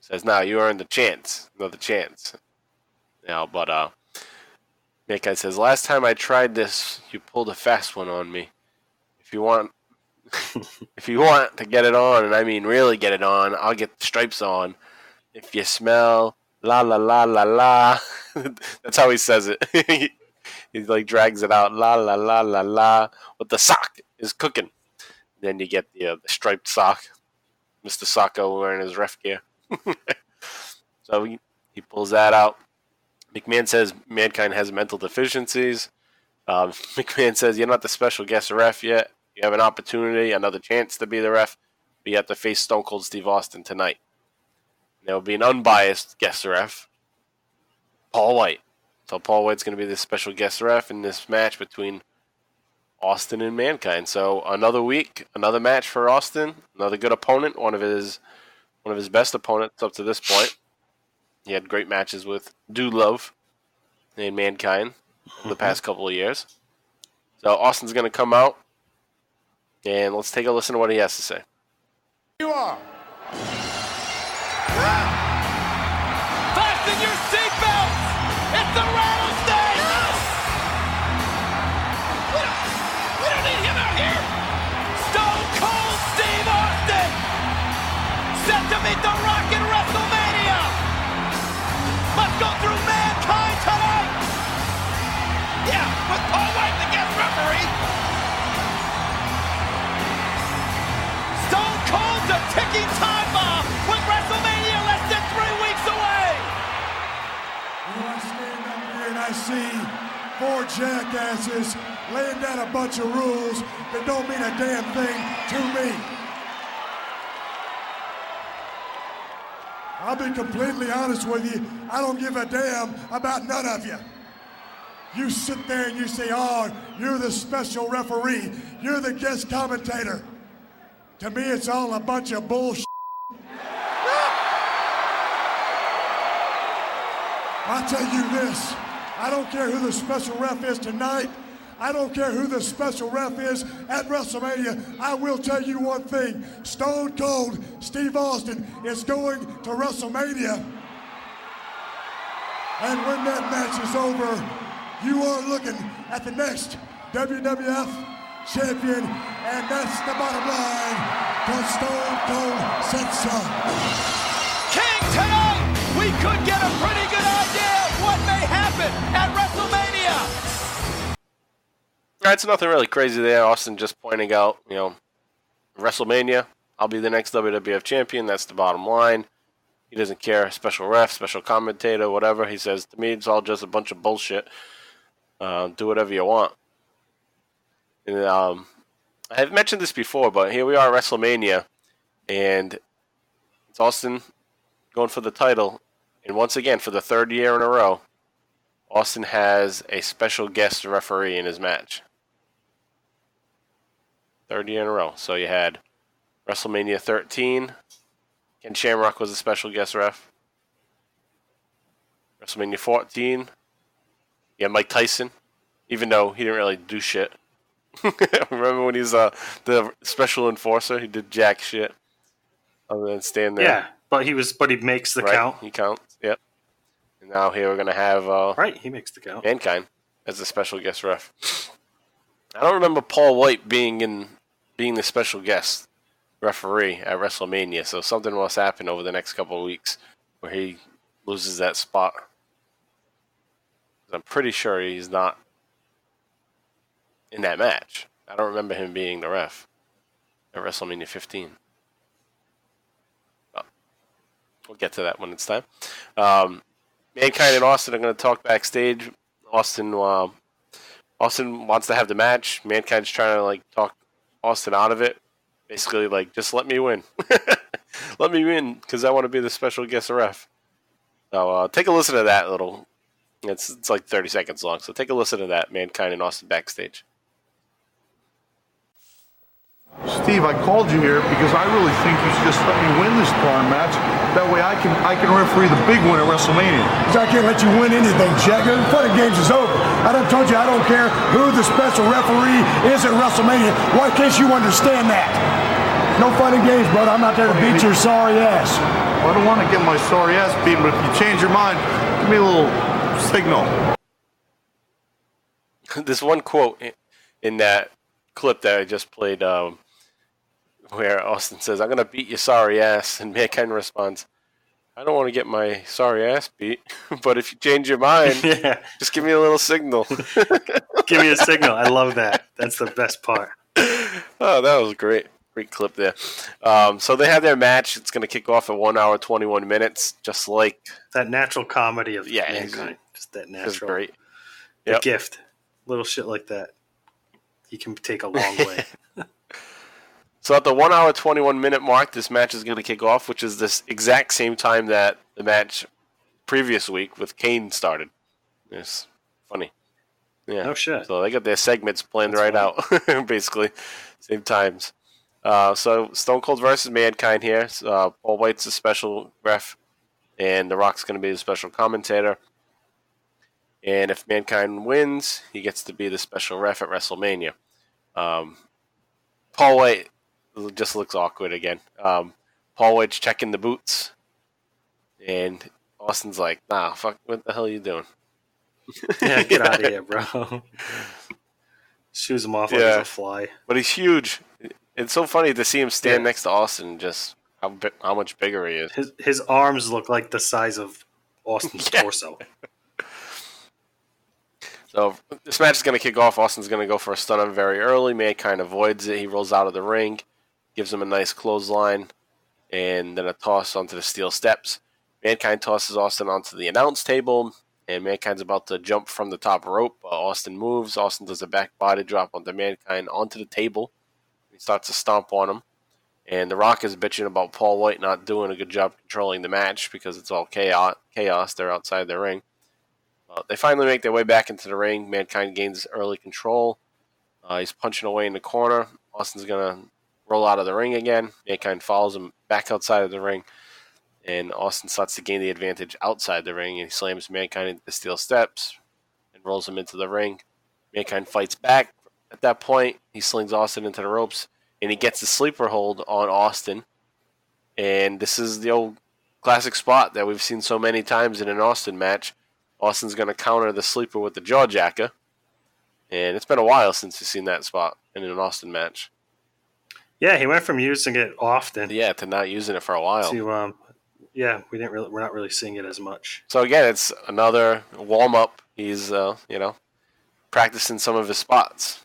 says, "No, you earned the chance, another chance." But Mankind says, last time I tried this, you pulled a fast one on me. If you want to get it on, and I mean really get it on, I'll get the stripes on. If you smell la la la la la, that's how he says it. He like drags it out, la la la la la. But the sock is cooking. Then you get the striped sock, Mr. Socko wearing his ref gear. So he pulls that out. McMahon says Mankind has mental deficiencies. McMahon says you're not the special guest ref yet. You have an opportunity, another chance to be the ref, but you have to face Stone Cold Steve Austin tonight. There will be an unbiased guest ref, Paul White. So Paul White's going to be the special guest ref in this match between Austin and Mankind. So another week, another match for Austin, another good opponent, one of his best opponents up to this point. He had great matches with Dude Love and Mankind the past couple of years. So Austin's going to come out, and let's take a listen to what he has to say. You are. Fasten your seatbelts! It's the rattlesnake! We don't need him out here! Stone Cold Steve Austin! Set to meet The Rock in Wrestlemania! Let's go through Mankind tonight! Yeah, with Paul White the guest referee! Stone Cold's a ticking time bomb with WrestleMania less than 3 weeks away! I stand up here and I see 4 jackasses laying down a bunch of rules that don't mean a damn thing to me. I'll be completely honest with you. I don't give a damn about none of you. You sit there and you say, oh, you're the special referee. You're the guest commentator. To me, it's all a bunch of bullshit. I'll tell you this, I don't care who the special ref is tonight. I don't care who the special ref is at WrestleMania. I will tell you one thing, Stone Cold Steve Austin is going to WrestleMania. And when that match is over, you are looking at the next WWF champion, and that's the bottom line, because Stone Cold said so. King, tonight we could get a pretty good idea of what may happen at WrestleMania. It's nothing really crazy there. Austin just pointing out, WrestleMania, I'll be the next WWF champion. That's the bottom line. He doesn't care. Special ref, special commentator, whatever. He says, to me, it's all just a bunch of bullshit. Do whatever you want. And, I've mentioned this before, but here we are at WrestleMania, and it's Austin going for the title. And once again, for the 3rd year in a row, Austin has a special guest referee in his match. 3rd year in a row. So you had WrestleMania 13. Ken Shamrock was a special guest ref. WrestleMania 14. You had Mike Tyson, even though he didn't really do shit. Remember when he's the special enforcer? He did jack shit other than stand there. Yeah, but he makes the count. He counts. Yep. And now here we're gonna have he makes the count. Mankind as a special guest ref. I don't remember Paul White being the special guest referee at WrestleMania, so something must happen over the next couple of weeks where he loses that spot. I'm pretty sure he's not in that match. I don't remember him being the ref at WrestleMania 15. Well, we'll get to that when it's time. Mankind and Austin are going to talk backstage. Austin wants to have the match. Mankind's trying to talk Austin out of it. Basically, just let me win. Let me win because I want to be the special guest ref. So take a listen to that little. It's like 30 seconds long. So take a listen to that. Mankind and Austin backstage. Steve, I called you here because I really think you should just let me win this darn match. That way I can referee the big one at WrestleMania. I can't let you win anything, Jagger. The fun and games is over. I done told you I don't care who the special referee is at WrestleMania. Why can't you understand that? No fun and games, brother. I'm not there to beat your sorry ass. Well, I don't want to get my sorry ass beaten, but if you change your mind, give me a little signal. This one quote in that clip that I just played, where Austin says, "I'm gonna beat your sorry ass," and Mankind responds, "I don't want to get my sorry ass beat, but if you change your mind, Yeah. just give me a little signal." Give me a signal. I love that. That's the best part. Oh, that was great. Great clip there. So they have their match. It's going to kick off at 1 hour, 21 minutes, just like... That natural comedy of Yeah, Mankind. Just that natural. Just great. The Yep. gift. Little shit like that. He can take a long way. So at the 1 hour, 21 minute mark, this match is going to kick off, which is this exact same time that the match previous week with Kane started. It's funny. Yeah. No shit. So they got their segments planned right out, basically, same times. So Stone Cold versus Mankind here. Paul White's a special ref, and The Rock's going to be the special commentator. And if Mankind wins, he gets to be the special ref at WrestleMania. Paul White just looks awkward again. Paul White's checking the boots, and Austin's like, "Nah, fuck, what the hell are you doing?" Yeah, get out of here, bro. Shoes him off like he's a fly. But he's huge. It's so funny to see him stand next to Austin, just how much bigger he is. His arms look like the size of Austin's torso. So this match is going to kick off. Austin's going to go for a stunner very early. Mankind avoids it. He rolls out of the ring, gives him a nice clothesline, and then a toss onto the steel steps. Mankind tosses Austin onto the announce table, and Mankind's about to jump from the top rope. Austin moves. Austin does a back body drop onto Mankind onto the table. He starts to stomp on him. And The Rock is bitching about Paul White not doing a good job controlling the match because it's all chaos. They're outside the ring. They finally make their way back into the ring. Mankind gains early control. He's punching away in the corner. Austin's going to roll out of the ring again. Mankind follows him back outside of the ring. And Austin starts to gain the advantage outside the ring. And he slams Mankind into the steel steps and rolls him into the ring. Mankind fights back. At that point, he slings Austin into the ropes. And he gets the sleeper hold on Austin. And this is the old classic spot that we've seen so many times in an Austin match. Austin's going to counter the sleeper with the jaw jacker. And it's been a while since we've seen that spot in an Austin match. Yeah, he went from using it often. Yeah, to not using it for a while. To, we're not really seeing it as much. So again, it's another warm-up. He's, practicing some of his spots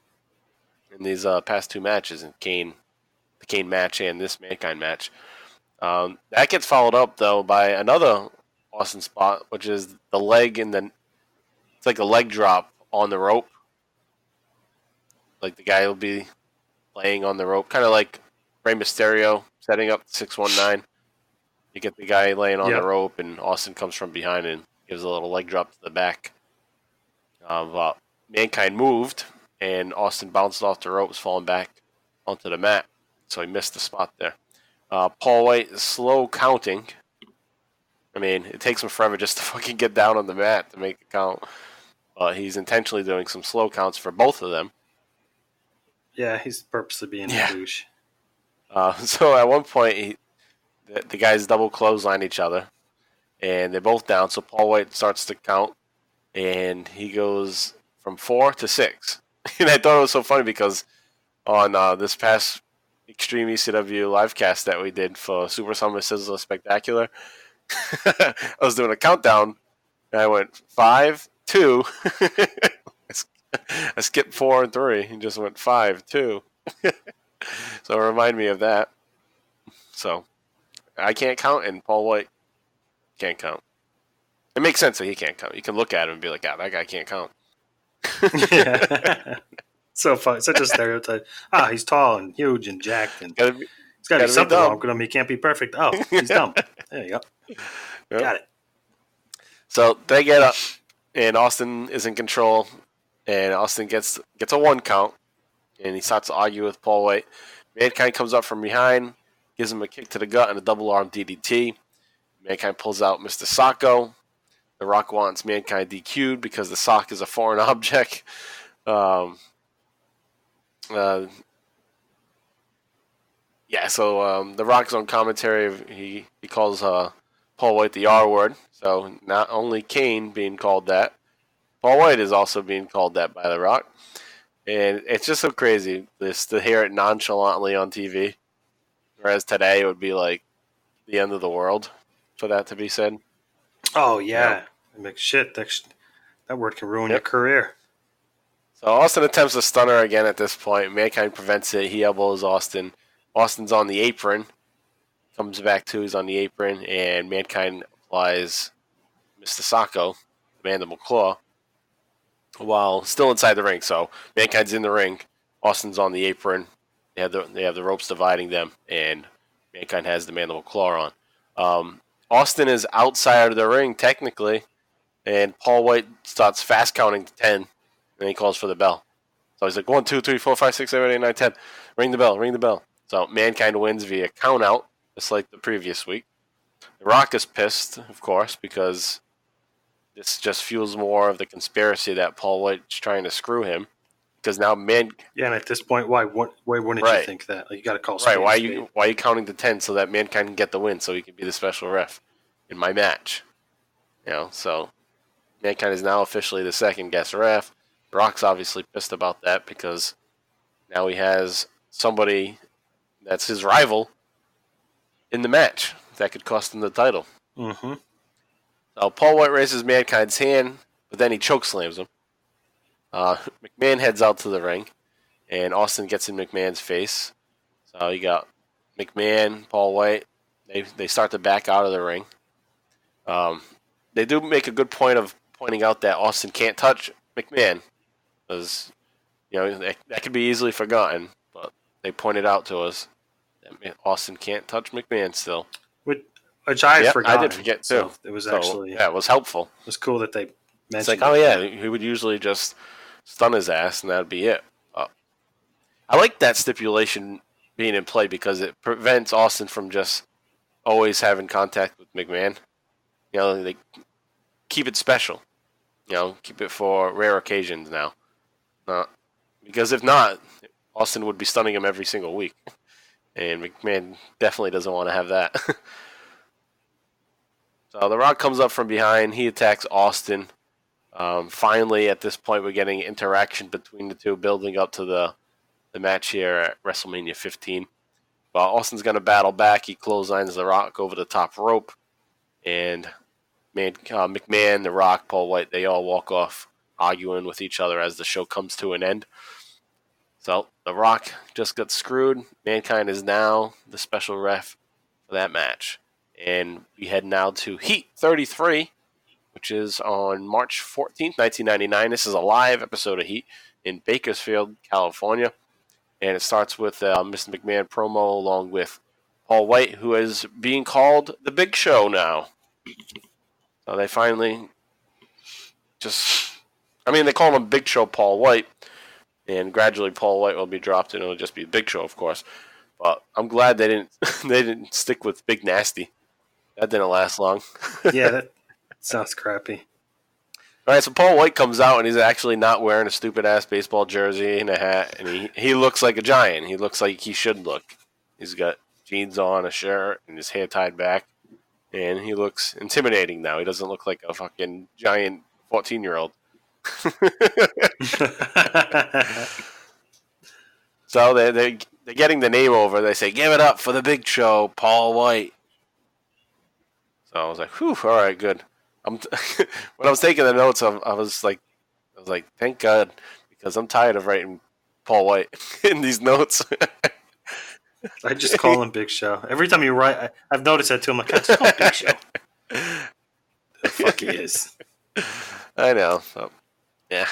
in these past two matches, in the Kane match and this Mankind match. That gets followed up, though, by another Austin spot, which is the leg it's like a leg drop on the rope. Like the guy will be laying on the rope, kind of like Rey Mysterio setting up 619. You get the guy laying on the rope, and Austin comes from behind and gives a little leg drop to the back. Mankind moved, and Austin bounced off the ropes, falling back onto the mat. So he missed the spot there. Paul White is slow counting. I mean, it takes him forever just to fucking get down on the mat to make a count. But he's intentionally doing some slow counts for both of them. Yeah, he's purposely being a douche. So at one point, the guys double clothesline each other, and they're both down. So Paul White starts to count, and he goes from 4 to 6. And I thought it was so funny because on this past Extreme ECW livecast that we did for Super Summer Sizzler Spectacular, I was doing a countdown, and I went 5, 2. I skipped 4 and 3, and just went 5, 2. So remind me of that. So I can't count, and Paul White can't count. It makes sense that he can't count. You can look at him and be like, "Ah, that guy can't count." Yeah. So fun, such a stereotype. He's tall and huge and jacked, and he's got to be something wrong with him. He can't be perfect. Oh, he's dumb. There you go. Yep. Got it. So they get up, and Austin is in control, and Austin gets a 1 count, and he starts to argue with Paul White. Mankind comes up from behind, gives him a kick to the gut and a double arm DDT. Mankind pulls out Mr. Socko. The Rock wants Mankind DQ'd because the sock is a foreign object. So The Rock's on commentary. He calls Paul White the R word. So not only Kane being called that, Paul White is also being called that by The Rock. And it's just so crazy to hear it nonchalantly on TV. Whereas today it would be like the end of the world for that to be said. Oh, yeah. Like, shit, that word can ruin your career. So Austin attempts a stunner again at this point. Mankind prevents it. He elbows Austin. Austin's on the apron. Comes back to, he's on the apron, and Mankind applies Mr. Sacco, Mandible Claw, while still inside the ring. So Mankind's in the ring. Austin's on the apron. They have the ropes dividing them, and Mankind has the Mandible Claw on. Austin is outside of the ring, technically, and Paul White starts fast counting to 10, and he calls for the bell. So he's like, 1, 2, 3, 4, 5, 6, 7, 8, 9, 10. Ring the bell, ring the bell. So Mankind wins via count out, just like the previous week. The Rock is pissed, of course, because this just fuels more of the conspiracy that Paul White's trying to screw him. Because now Yeah, and at this point, why wouldn't you think that? Like, you got to call Right, why are you counting to 10 so that Mankind can get the win so he can be the special ref in my match? So Mankind is now officially the second guest ref. The Rock's obviously pissed about that because now he has somebody that's his rival in the match that could cost him the title. Mm-hmm. So Paul White raises Mankind's hand, but then he chokeslams him. McMahon heads out to the ring, and Austin gets in McMahon's face. So you got McMahon, Paul White. They start to back out of the ring. They do make a good point of pointing out that Austin can't touch McMahon, because that could be easily forgotten. But they pointed out to us that Austin can't touch McMahon still. Which I had forgotten. I did forget too. So it was actually it was helpful. It was cool that they mentioned. It's like, oh yeah, he would usually just stun his ass and that'd be it. I like that stipulation being in play because it prevents Austin from just always having contact with McMahon. They keep it special. Keep it for rare occasions now. Because if not, Austin would be stunning him every single week. And McMahon definitely doesn't want to have that. So The Rock comes up from behind. He attacks Austin. Finally, at this point, we're getting interaction between the two, building up to the match here at WrestleMania 15. But Austin's going to battle back. He clotheslines The Rock over the top rope. And McMahon, The Rock, Paul White, they all walk off arguing with each other as the show comes to an end. So The Rock just got screwed. Mankind is now the special ref for that match. And we head now to Heat 33, which is on March 14th, 1999. This is a live episode of Heat in Bakersfield, California. And it starts with Mr. McMahon promo along with Paul White, who is being called the Big Show now. So they finally they call him Big Show Paul White. And gradually Paul White will be dropped and it'll just be Big Show, of course. But I'm glad they didn't stick with Big Nasty. That didn't last long. Yeah, that sounds crappy. All right, so Paul White comes out, and he's actually not wearing a stupid-ass baseball jersey and a hat, and he looks like a giant. He looks like he should look. He's got jeans on, a shirt, and his hair tied back, and he looks intimidating now. He doesn't look like a fucking giant 14-year-old. So they're getting the name over. They say, "Give it up for the Big Show, Paul White." So I was like, "Whew, all right, good." When I was taking the notes, I was like, "Thank God," because I'm tired of writing Paul White in these notes. I just call him Big Show. Every time you write, I've noticed that too. I'm like, I just call him Big Show. The fuck he is. I know. So, yeah.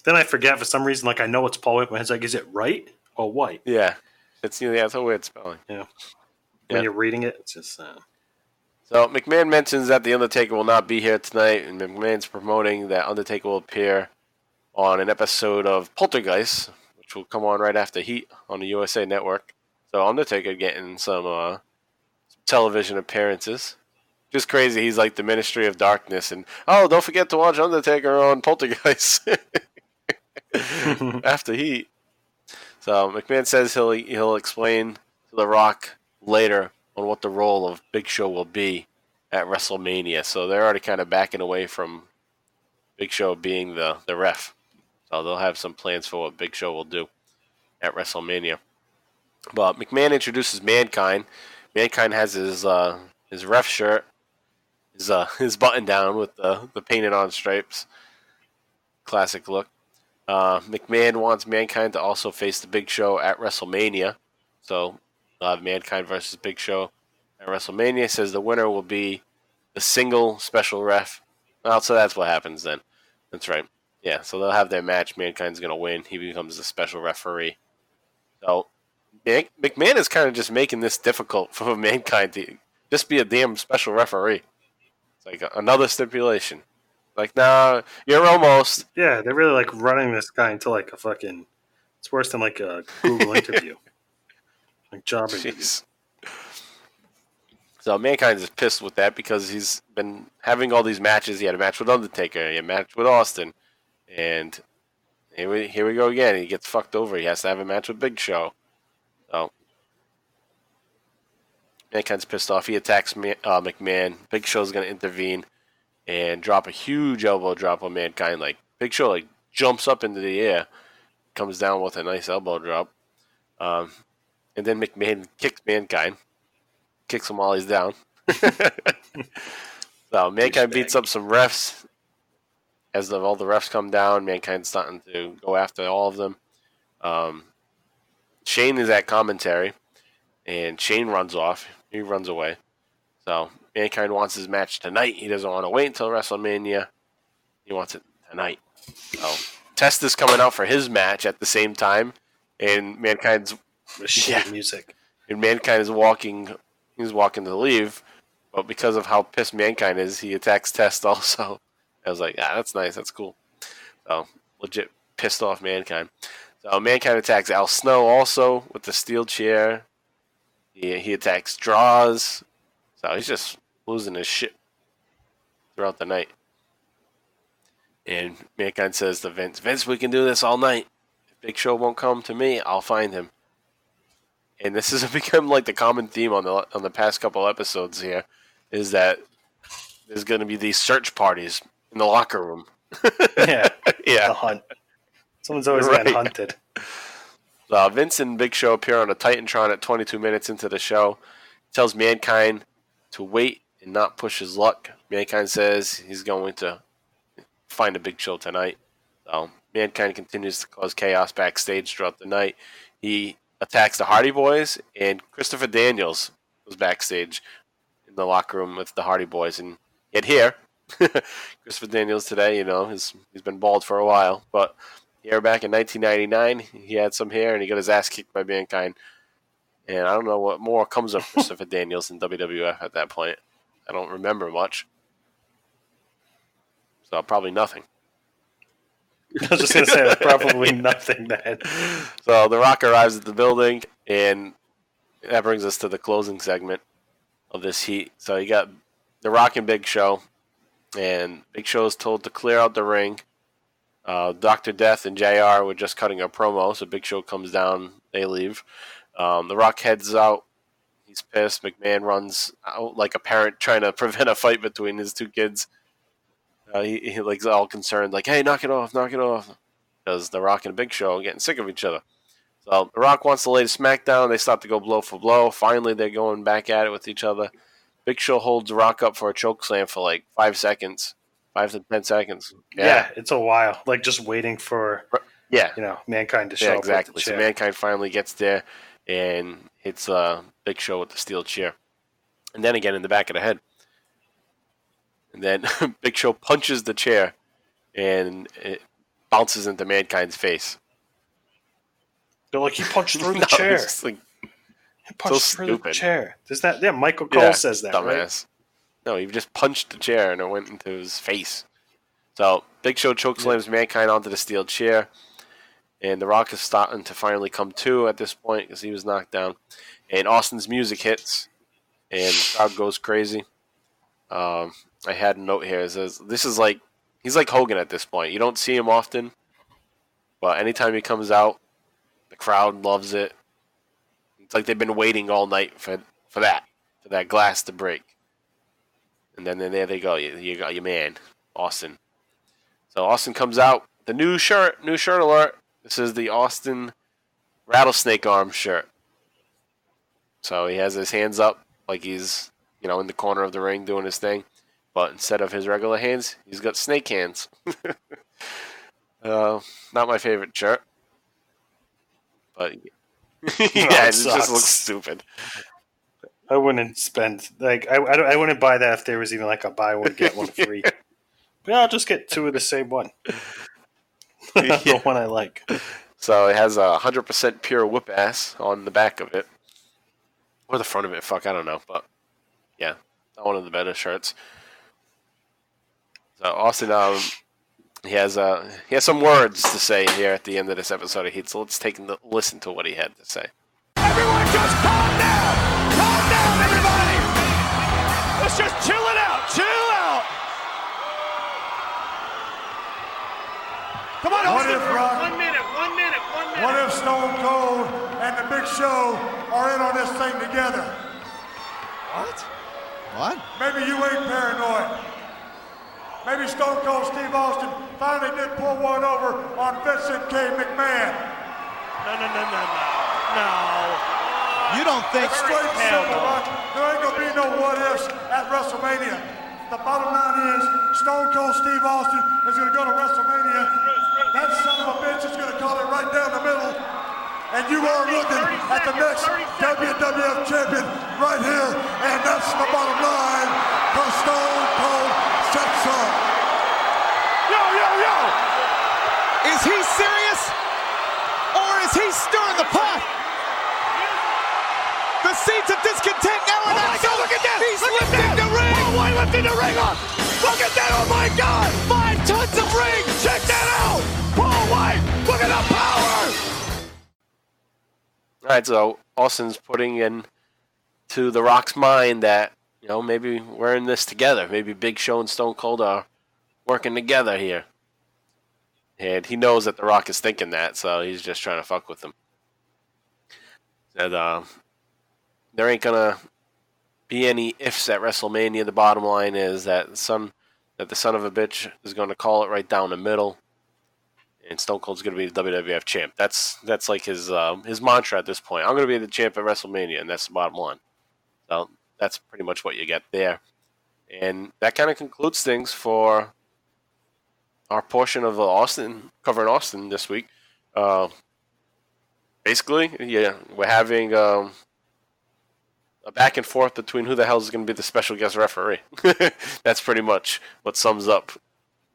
Then I forget for some reason. Like I know it's Paul White. My head's like, is it right or white? Yeah, it's a weird spelling. Yeah. When you're reading it, it's just. So McMahon mentions that The Undertaker will not be here tonight, and McMahon's promoting that Undertaker will appear on an episode of Poltergeist, which will come on right after Heat on the USA Network. So Undertaker getting some television appearances. Just crazy. He's like the Ministry of Darkness, and don't forget to watch Undertaker on Poltergeist after Heat. So McMahon says he'll explain to The Rock later on what the role of Big Show will be at WrestleMania. So they're already kind of backing away from Big Show being the ref. So they'll have some plans for what Big Show will do at WrestleMania. But McMahon introduces Mankind. Mankind has his ref shirt, his button down with the painted on stripes. Classic look. McMahon wants Mankind to also face the Big Show at WrestleMania. So they'll have Mankind versus Big Show at WrestleMania. Says the winner will be the single special ref. Well, so that's what happens then. That's right. Yeah, so they'll have their match. Mankind's going to win. He becomes the special referee. So McMahon is kind of just making this difficult for Mankind to just be a damn special referee. It's like another stipulation. Like, nah, you're almost. Yeah, they're really like running this guy into like a fucking. It's worse than like a Google interview, like job interview. Jeez. So Mankind is pissed with that because he's been having all these matches. He had a match with Undertaker, he had a match with Austin, and here we go again. He gets fucked over. He has to have a match with Big Show. So Mankind's pissed off. He attacks McMahon. Big Show's going to intervene and drop a huge elbow drop on Mankind. Like Big Show like jumps up into the air, comes down with a nice elbow drop, and then McMahon kicks Mankind, kicks him while he's down. So Mankind beats up some refs. As all the refs come down, Mankind's starting to go after all of them. Shane is at commentary, and Shane runs off. He runs away. So Mankind wants his match tonight. He doesn't want to wait until WrestleMania. He wants it tonight. So Test is coming out for his match at the same time, and Mankind's music. And Mankind is walking. He's walking to leave, but because of how pissed Mankind is, he attacks Test also. I was like, that's nice. That's cool. So legit pissed off Mankind. So Mankind attacks Al Snow also with the steel chair. He attacks Draws. So he's just losing his shit throughout the night. And Mankind says to Vince, we can do this all night. If Big Show won't come to me, I'll find him. And this has become like the common theme on the past couple episodes here, is that there's going to be these search parties in the locker room. Yeah. The hunt. Someone's always getting hunted. Vince and Big Show appear on a Titantron at 22 minutes into the show. He tells Mankind to wait and not push his luck. Mankind says he's going to find a Big Show tonight. So Mankind continues to cause chaos backstage throughout the night. He attacks the Hardy Boys, and Christopher Daniels was backstage in the locker room with the Hardy Boys. And yet here, Christopher Daniels today, he's been bald for a while, but here back in 1999, he had some hair and he got his ass kicked by Mankind. And I don't know what more comes of Christopher Daniels in WWF at that point. I don't remember much. So probably nothing. I was just going to say, probably nothing then. So The Rock arrives at the building, and that brings us to the closing segment of this heat. So you got The Rock and Big Show, and Big Show is told to clear out the ring. Dr. Death and JR were just cutting a promo, so Big Show comes down, they leave. The Rock heads out. He's pissed. McMahon runs out like a parent trying to prevent a fight between his two kids. He like all concerned, like, hey, knock it off. Because The Rock and Big Show are getting sick of each other. So The Rock wants to lay the smackdown. They start to go blow for blow. Finally, they're going back at it with each other. Big Show holds The Rock up for a chokeslam for like 5 seconds. 5 to 10 seconds. Yeah, it's a while. Like just waiting for Mankind to show up. Exactly. With the So chair. Mankind finally gets there and hits Big Show with the steel chair. And then again in the back of the head. And then Big Show punches the chair and it bounces into Mankind's face. They're like, he punched through the chair. Like, He punched so through stupid. the chair. Does that? Yeah, Michael Cole says that, dumbass. right? No, he just punched the chair and it went into his face. So Big Show chokeslams Mankind onto the steel chair. And The Rock is starting to finally come to at this point because he was knocked down. And Austin's music hits. And the crowd goes crazy. I had a note here. It says, this is like, he's like Hogan at this point. You don't see him often. But anytime he comes out, the crowd loves it. It's like they've been waiting all night for that glass to break. And then there they go. You got your man, Austin. So Austin comes out. The new shirt alert. This is the Austin rattlesnake arm shirt. So he has his hands up like he's, in the corner of the ring doing his thing. But instead of his regular hands, he's got snake hands. Not my favorite shirt. But yeah, it just looks stupid. I wouldn't spend I wouldn't buy that if there was even like a buy one get one free. But I'll just get 2 of the same one. The one I like. So it has 100% pure whip ass on the back of it, or the front of it. Fuck, I don't know, but yeah, one of the better shirts. So Austin, he has some words to say here at the end of this episode of Heat. So let's take a listen to what he had to say. Everyone just calm down! Calm down, everybody! Let's just chill it out! Chill out! Come on, What if, Rock? 1 minute. What if Stone Cold and the Big Show are in on this thing together? What? Maybe you ain't paranoid. Maybe Stone Cold Steve Austin finally did pull one over on Vincent Kane McMahon. No. You don't think? It's straight and simple, Rock. There ain't gonna be no what ifs at WrestleMania. The bottom line is Stone Cold Steve Austin is gonna go to WrestleMania. That son of a bitch is gonna call it right down the middle. And you are looking at the next WWF champion right here. And that's the bottom line. The Stone Cold sets up. Yo! Is he serious? Or is he stirring the pot? The seeds of discontent now are not so. Look at that! He's lifting the ring! Paul White lifting the ring up! Look at that! Oh my God! 5 tons of ring! Check that out! Paul White! Look at the power! All right, so Austin's putting in to The Rock's mind that, maybe we're in this together. Maybe Big Show and Stone Cold are working together here. And he knows that The Rock is thinking that, so he's just trying to fuck with him. And there ain't going to be any ifs at WrestleMania. The bottom line is that the son of a bitch is going to call it right down the middle. And Stone Cold's going to be the WWF champ. That's like his mantra at this point. I'm going to be the champ at WrestleMania, and that's the bottom line. So that's pretty much what you get there. And that kind of concludes things for our portion of covering Austin this week. Basically, yeah, we're having a back and forth between who the hell is going to be the special guest referee. That's pretty much what sums up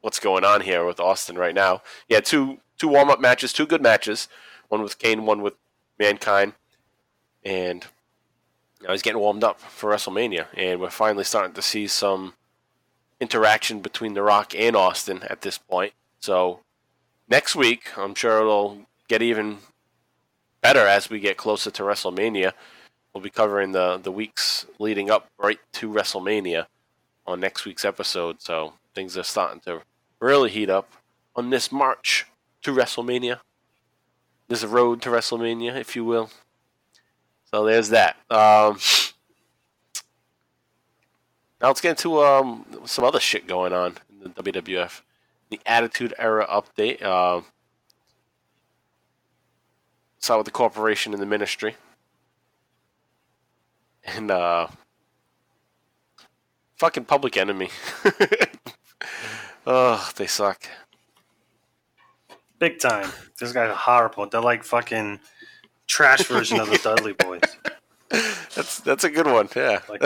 what's going on here with Austin right now. Yeah, two warm-up matches, 2 good matches. One with Kane, one with Mankind. And he's getting warmed up for WrestleMania. And we're finally starting to see some interaction between The Rock and Austin at this point. So next week, I'm sure it'll get even better as we get closer to WrestleMania. We'll be covering the weeks leading up right to WrestleMania on next week's episode. So things are starting to really heat up on this march to WrestleMania. This road to WrestleMania, if you will. So there's that. Now let's get into some other shit going on in the WWF. The Attitude Era update. Start with the corporation and the ministry. And fucking Public Enemy. Oh, they suck. Big time. This guy's horrible. They're like fucking trash version of the Dudley Boys. That's a good one, yeah. Like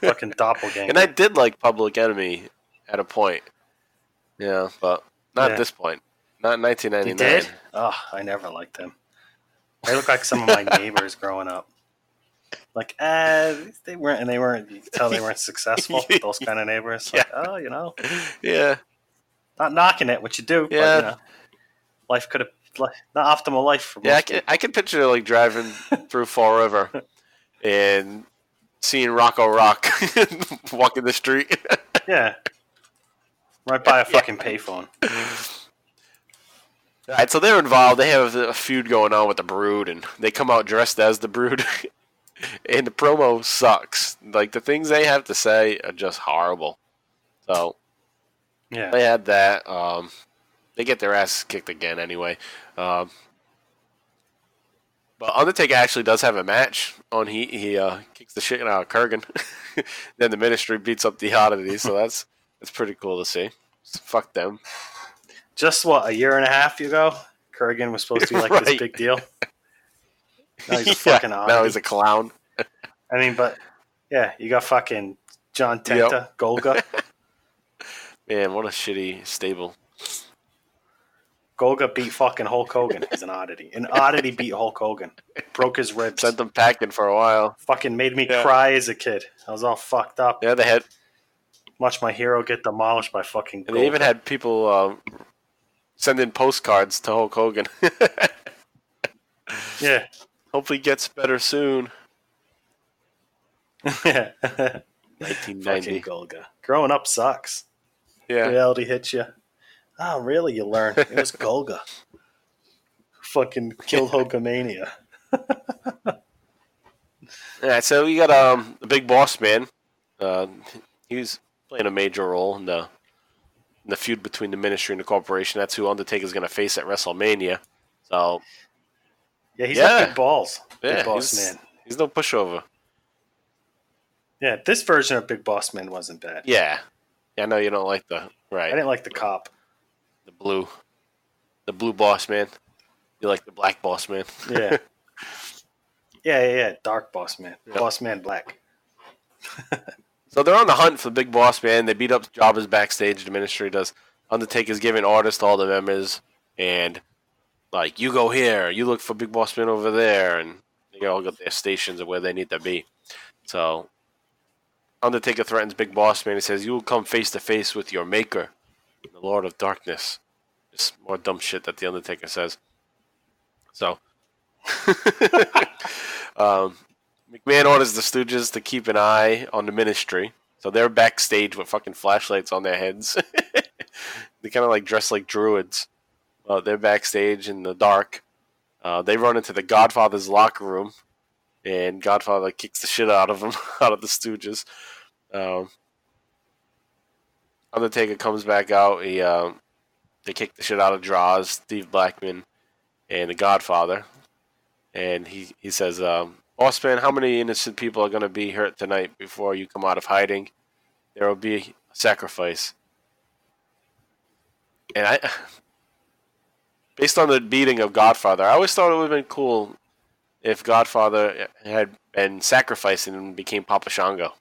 fucking doppelganger. And I did like Public Enemy at a point. Yeah, but not at this point. Not in 1999. You did? Oh, I never liked them. They look like some of my neighbors growing up. Like, they weren't. You could tell they weren't successful. Those kind of neighbors. Like, yeah, not knocking it, what you do. Yeah, but, life could have not optimal life for most people. I can picture like driving through Fall River and seeing Rocco Rock walking the street. Yeah, right by a fucking payphone. All right, so they're involved. They have a feud going on with the Brood, and they come out dressed as the Brood. And the promo sucks. Like, the things they have to say are just horrible. So, Yeah. they had that. They get their ass kicked again anyway. But Undertaker actually does have a match on Heat. He kicks the shit out of Kurgan. Then the Ministry beats up the Oddity, so that's pretty cool to see. Fuck them. Just what, a year and a half ago, Kurgan was supposed to be like Right. this big deal. Now he's a fucking oddity. Now he's a clown. I mean, but yeah, you got fucking John Tenta, Golga. Man, what a shitty stable. Golga beat fucking Hulk Hogan. He's an oddity. An oddity beat Hulk Hogan. Broke his ribs. Sent them packing for a while. Fucking made me cry as a kid. I was all fucked up. Yeah, they had. Watch my hero get demolished by fucking Golga. And they even had people send in postcards to Hulk Hogan. Yeah. Hopefully gets better soon. Yeah. 1990. Fucking Golga. Growing up sucks. Yeah. Reality hits you. Oh, really? You learn. It was Golga. Fucking killed Hulkamania. Alright, so we got the Big Boss Man. He's playing a major role in the feud between the Ministry and the Corporation. That's who Undertaker's going to face at WrestleMania. So, Yeah, he's got big balls. yeah, Big Boss Man. He's no pushover. Yeah, this version of Big Boss Man wasn't bad. Yeah. I know you don't like the I didn't like the cop. the blue Boss Man. You like the black Boss Man. Yeah. Yeah. Dark Boss Man. Yeah. Boss Man Black. So they're on the hunt for the Big Boss Man. They beat up jobbers backstage. The Ministry does. Undertaker's giving orders to all the members, and like, you go here, you look for Big Boss Man over there, and they all got their stations of where they need to be. So Undertaker threatens Big Boss Man. He says, "You will come face to face with your maker, the Lord of Darkness." Just more dumb shit that the Undertaker says. So McMahon orders the Stooges to keep an eye on the Ministry. So they're backstage with fucking flashlights on their heads. They kind of like dress like druids. They're backstage in the dark. They run into the Godfather's locker room, and Godfather kicks the shit out of them, out of the Stooges. Undertaker comes back out. They kick the shit out of Draws, Steve Blackman, and the Godfather. And he says, "Boss Man, how many innocent people are going to be hurt tonight before you come out of hiding? There will be a sacrifice." And based on the beating of Godfather, I always thought it would have been cool if Godfather had been sacrificed and became Papa Shango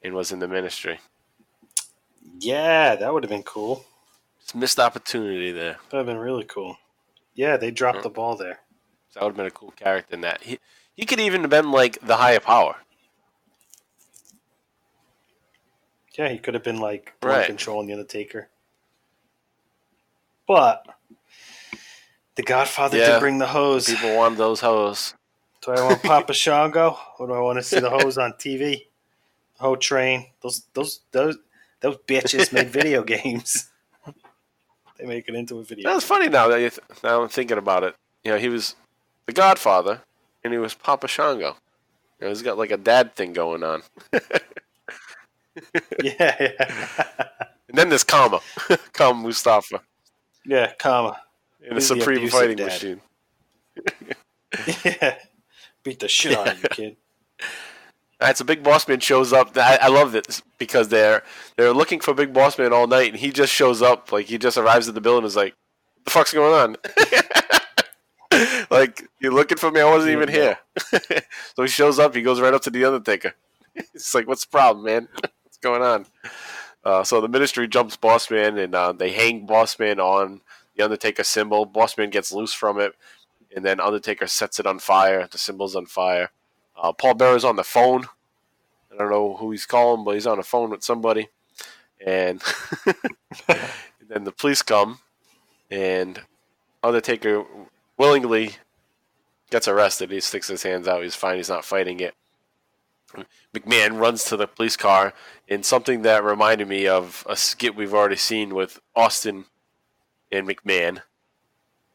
and was in the Ministry. Yeah, that would have been cool. It's a missed opportunity there. That would have been really cool. Yeah, they dropped the ball there. That would have been a cool character in that. He could even have been like the higher power. Yeah, he could have been like Right. controlling the Undertaker. But the Godfather did bring the hose. People want those hoes. Do I want Papa Shango, or do I want to see the hose on TV? The whole train. Those bitches made video games. They make it into a video. That's funny now that now I'm thinking about it. You know, he was the Godfather, and he was Papa Shango. You know, he's got like a dad thing going on. Yeah. And then there's Kama, Kama Mustafa, Yeah, Kama. in a He's the supreme abusive fighting dad. machine. Yeah. Beat the shit out of you, kid. All right, so Big Boss Man shows up. I love this because they're looking for Big Boss Man all night, and he just shows up. Like, he just arrives at the building and is like, "What the fuck's going on?" Like, "You're looking for me? I wasn't even here." So he shows up. He goes right up to the Undertaker. It's like, "What's the problem, man? What's going on?" So the Ministry jumps Boss Man, and they hang Boss Man on the Undertaker symbol. Boss Man gets loose from it, and then Undertaker sets it on fire. The symbol's on fire. Paul Bearer's on the phone. I don't know who he's calling, but he's on the phone with somebody. And then the police come, and Undertaker willingly gets arrested. He sticks his hands out. He's fine. He's not fighting it. McMahon runs to the police car in something that reminded me of a skit we've already seen with Austin and McMahon.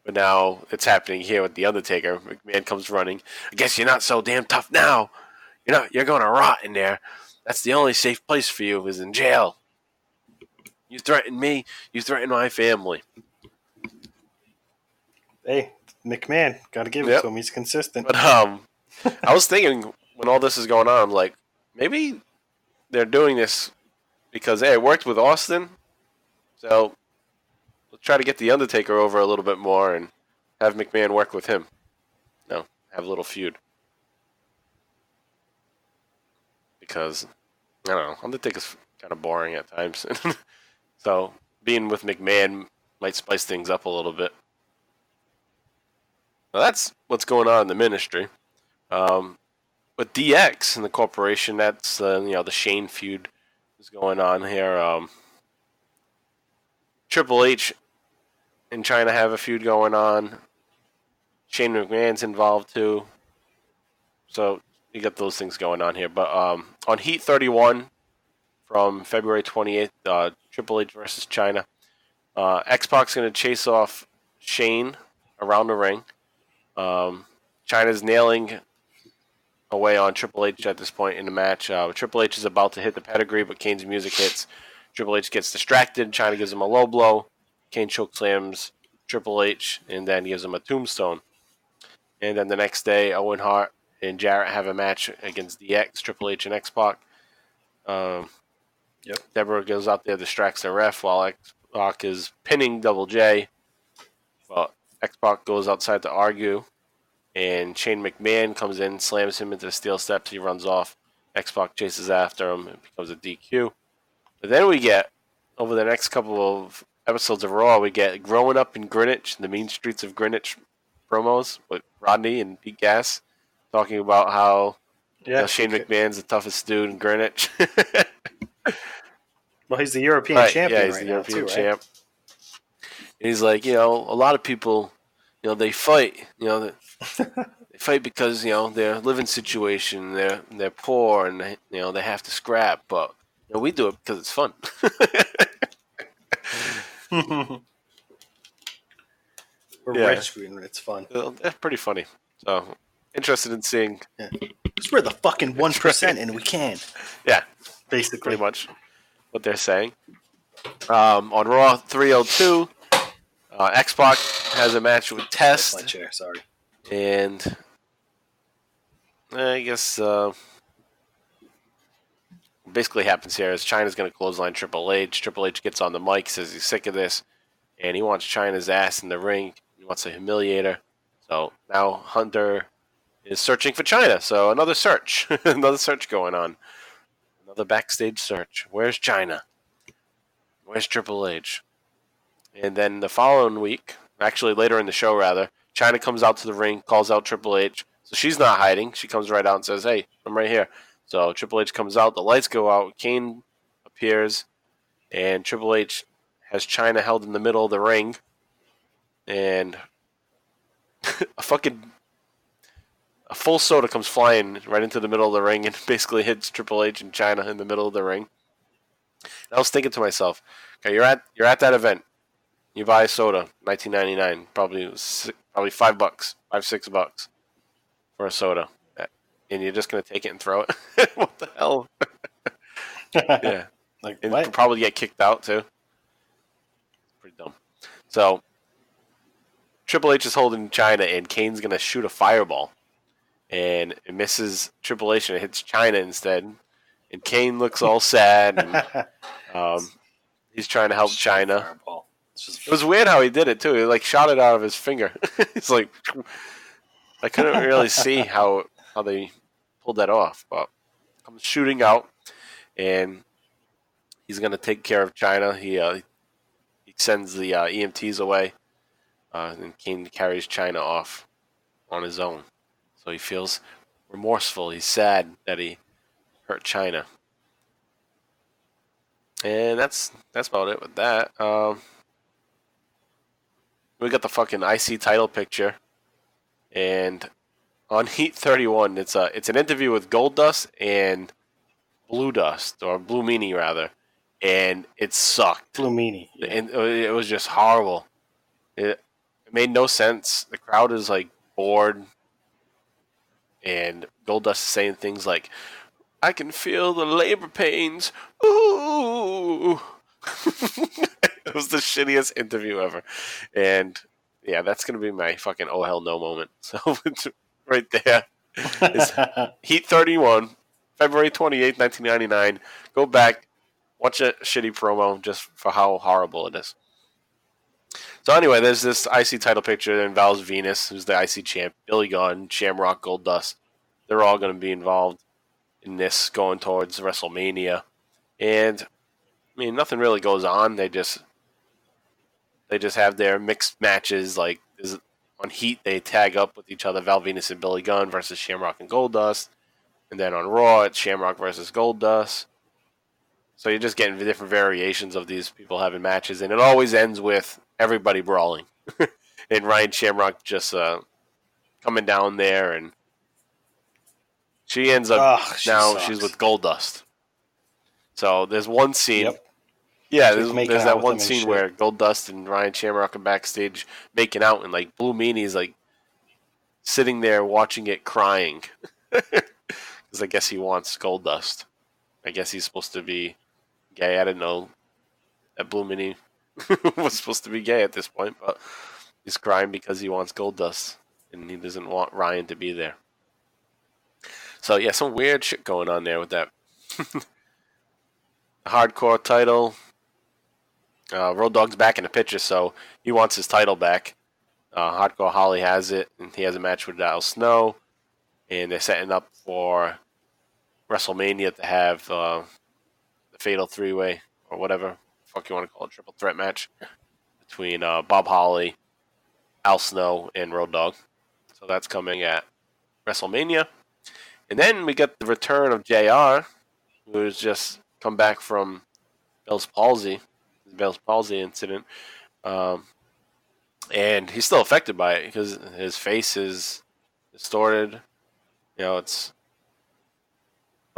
But now it's happening here with The Undertaker. McMahon comes running. I guess you're not so damn tough now. You're going to rot in there. That's the only safe place for you is in jail. You threaten me. You threaten my family. Hey, McMahon, got to give it to him. He's consistent. But I was thinking when all this is going on, I'm like, maybe they're doing this because, hey, it worked with Austin. So let's try to get The Undertaker over a little bit more and have McMahon work with him. Have a little feud. Because, I don't know, Undertaker's kind of boring at times. So being with McMahon might spice things up a little bit. Now that's what's going on in the ministry. But DX and the corporation, that's the Shane feud is going on here. Triple H and China have a feud going on. Shane McMahon's involved too. So you got those things going on here. But on Heat 31 from February 28th, Triple H versus China. X-Pac's going to chase off Shane around the ring. China's nailing away on Triple H at this point in the match. Triple H is about to hit the pedigree, but Kane's music hits. Triple H gets distracted. China gives him a low blow. Kane chokeslams Triple H and then gives him a tombstone. And then the next day, Owen Hart and Jarrett have a match against DX, Triple H, and X-Pac. Deborah goes out there, distracts the ref while X-Pac is pinning Double J. Well, X-Pac goes outside to argue, and Shane McMahon comes in, slams him into the steel steps. He runs off. X-Pac chases after him. It becomes a DQ. But then we get, over the next couple of episodes of Raw, we get Growing Up in Greenwich, the Mean Streets of Greenwich promos with Rodney and Pete Gas talking about how Shane McMahon's the toughest dude in Greenwich. Well, he's the European champion right now. Yeah, he's the European champ. And he's like, a lot of people, they fight, they fight because, their living situation, they're poor and, they have to scrap. But, we do it because it's fun. We're rich and it's fun. That's pretty funny. So, interested in seeing. Yeah. We're the fucking 1% and we can. Yeah. Basically. Pretty much what they're saying. On Raw 302, X-Pac has a match with Test. That's my chair, sorry. And I guess basically happens here is China's going to clothesline Triple H. Triple H gets on the mic, says he's sick of this, and he wants China's ass in the ring. He wants to humiliate her. So now Hunter is searching for China. So another search. Another search going on. Another backstage search. Where's China? Where's Triple H? And then the following week, actually later in the show rather, China comes out to the ring, calls out Triple H. So she's not hiding. She comes right out and says, hey, I'm right here. So Triple H comes out, the lights go out, Kane appears, and Triple H has China held in the middle of the ring. And a full soda comes flying right into the middle of the ring and basically hits Triple H and China in the middle of the ring. And I was thinking to myself, okay, you're at that event. You buy a soda, $19.99, probably $5, $6 for a soda, and you're just gonna take it and throw it. What the hell? Yeah, and what? you'll probably get kicked out too. Pretty dumb. So Triple H is holding China, and Kane's gonna shoot a fireball, and it misses Triple H and it hits China instead. And Kane looks all sad, and he's trying to help China. It was weird how he did it too. He shot it out of his finger. He's like, I couldn't really see how they pulled that off, but comes shooting out, and he's gonna take care of China. He sends the EMTs away, and Kane carries China off on his own. So he feels remorseful. He's sad that he hurt China, and that's about it with that. We got the fucking IC title picture, and on Heat 31, it's an interview with Goldust and Blue Dust, or Blue Meanie rather, and it sucked. Blue Meanie. And it was just horrible. made no sense. The crowd is like bored, and Goldust is saying things like, "I can feel the labor pains." Ooh. It was the shittiest interview ever, and yeah, that's gonna be my fucking oh hell no moment. So right there is Heat 31, February 28th, 1999. Go back, watch a shitty promo just for how horrible it is. So anyway, there's this IC title picture that involves Venus, who's the IC champ, Billy Gunn, Shamrock, Goldust. They're all going to be involved in this going towards WrestleMania. And I mean, nothing really goes on. They just have their mixed matches. Like on Heat, they tag up with each other, Val Venus and Billy Gunn versus Shamrock and Goldust. And then on Raw, it's Shamrock versus Goldust. So you're just getting different variations of these people having matches, and it always ends with everybody brawling. And Ryan Shamrock just coming down there, and she ends up she's with Goldust. So there's one scene. Yep. Yeah, there's that one scene where Goldust and Ryan Shamrock are backstage making out, and like Blue Meanie's like sitting there watching it crying. Because I guess he wants Goldust. I guess he's supposed to be gay. I didn't know that Blue Meanie was supposed to be gay at this point, but he's crying because he wants Goldust, and he doesn't want Ryan to be there. So yeah, some weird shit going on there with that. Hardcore title. Road Dogg's back in the picture, so he wants his title back. Hardcore Holly has it, and he has a match with Al Snow, and they're setting up for WrestleMania to have the Fatal 3-Way, or whatever fuck you want to call it, triple threat match between Bob Holly, Al Snow, and Road Dogg. So that's coming at WrestleMania. And then we get the return of JR, who has just come back from Bell's palsy incident. And he's still affected by it because his face is distorted. You know,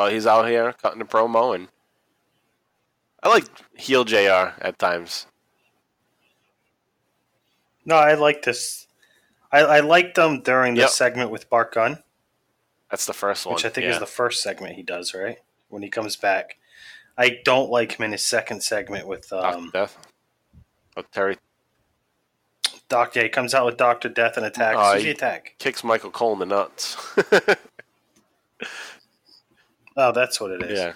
he's out here cutting a promo, and I like heel JR at times. No, I like this. I liked him during the segment with Bart Gunn. That's the first one. Which I think is the first segment he does, right? When he comes back. I don't like him in his second segment with Dr. Death. With Terry. He comes out with Dr. Death and attacks. Who's he attack? Kicks Michael Cole in the nuts. Oh, that's what it is. Yeah.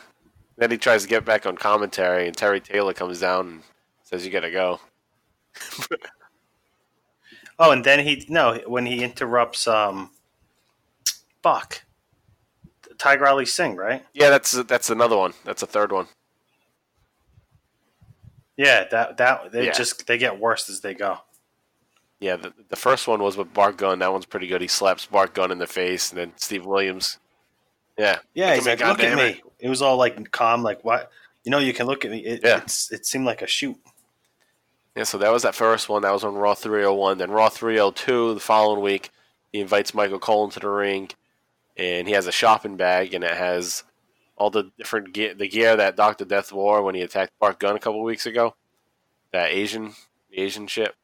Then he tries to get back on commentary, and Terry Taylor comes down and says, "You gotta go." Oh, and then when he interrupts, Tiger Ali Singh, right? Yeah, that's another one. That's a third one. Yeah, they get worse as they go. Yeah, the first one was with Bart Gunn. That one's pretty good. He slaps Bart Gunn in the face, and then Steve Williams. Yeah. Yeah, he's like, "Look at me." It was all like calm, like, "What? You can look at me." It seemed like a shoot. Yeah, so that was that first one. That was on Raw 301. Then Raw 302, the following week, he invites Michael Cole into the ring, and he has a shopping bag, and it has all the different gear that Dr. Death wore when he attacked Bart Gunn a couple weeks ago. That Asian shit.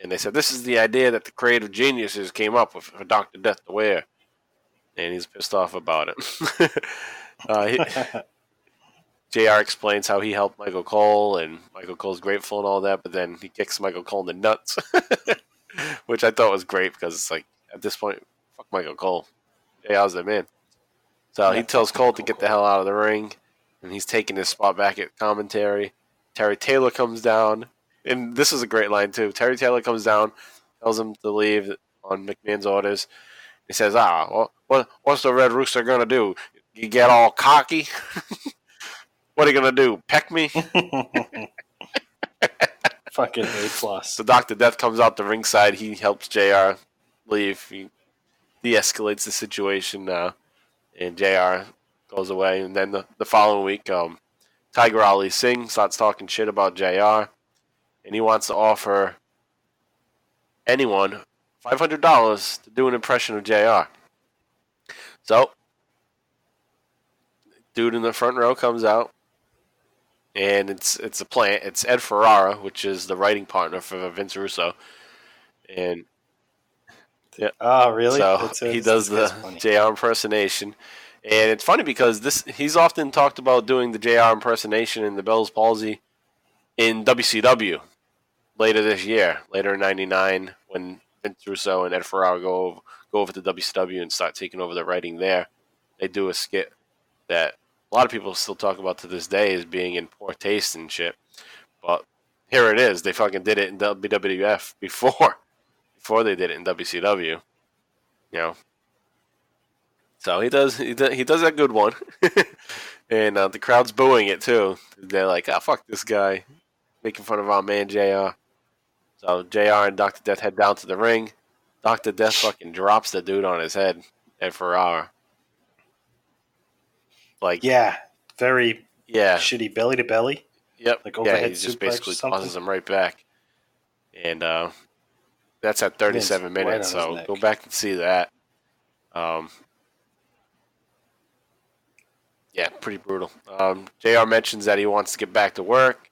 And they said, this is the idea that the creative geniuses came up with for Dr. Death to wear. And he's pissed off about it. JR explains how he helped Michael Cole, and Michael Cole's grateful and all that, but then he kicks Michael Cole in the nuts, which I thought was great because it's like, at this point, fuck Michael Cole. JR's the man. So he tells Cole to get the hell out of the ring, and he's taking his spot back at commentary. Terry Taylor comes down, and this is a great line too. Terry Taylor comes down, tells him to leave on McMahon's orders. He says, what's the Red Rooster going to do? You get all cocky? What are you going to do, peck me? Fucking A+. So Dr. Death comes out the ringside. He helps JR leave. He de-escalates the situation, and JR goes away. And then the following week, Tiger Ali Singh starts talking shit about JR, and he wants to offer anyone $500 to do an impression of JR. So, dude in the front row comes out, and it's a plant. It's Ed Ferrara, which is the writing partner for Vince Russo, And yeah, Oh, really? so he does the JR impersonation. And it's funny because he's often talked about doing the JR impersonation in the Bell's Palsy in WCW later this year, later in '99, when Vince Russo and Ed Ferraro go over to WCW and start taking over the writing there. They do a skit that a lot of people still talk about to this day as being in poor taste and shit. But here it is. They fucking did it in WWF before they did it in WCW. You know. So he does that good one. And the crowd's booing it too. They're like, "Ah, fuck this guy, making fun of our man JR." So JR and Dr. Death head down to the ring. Dr. Death fucking drops the dude on his head at Ferrara. Like, very shitty belly to belly. Yep. Like overhead he just basically tosses him right back. And that's at 37 minutes, so go back and see that. Yeah, pretty brutal. JR mentions that he wants to get back to work,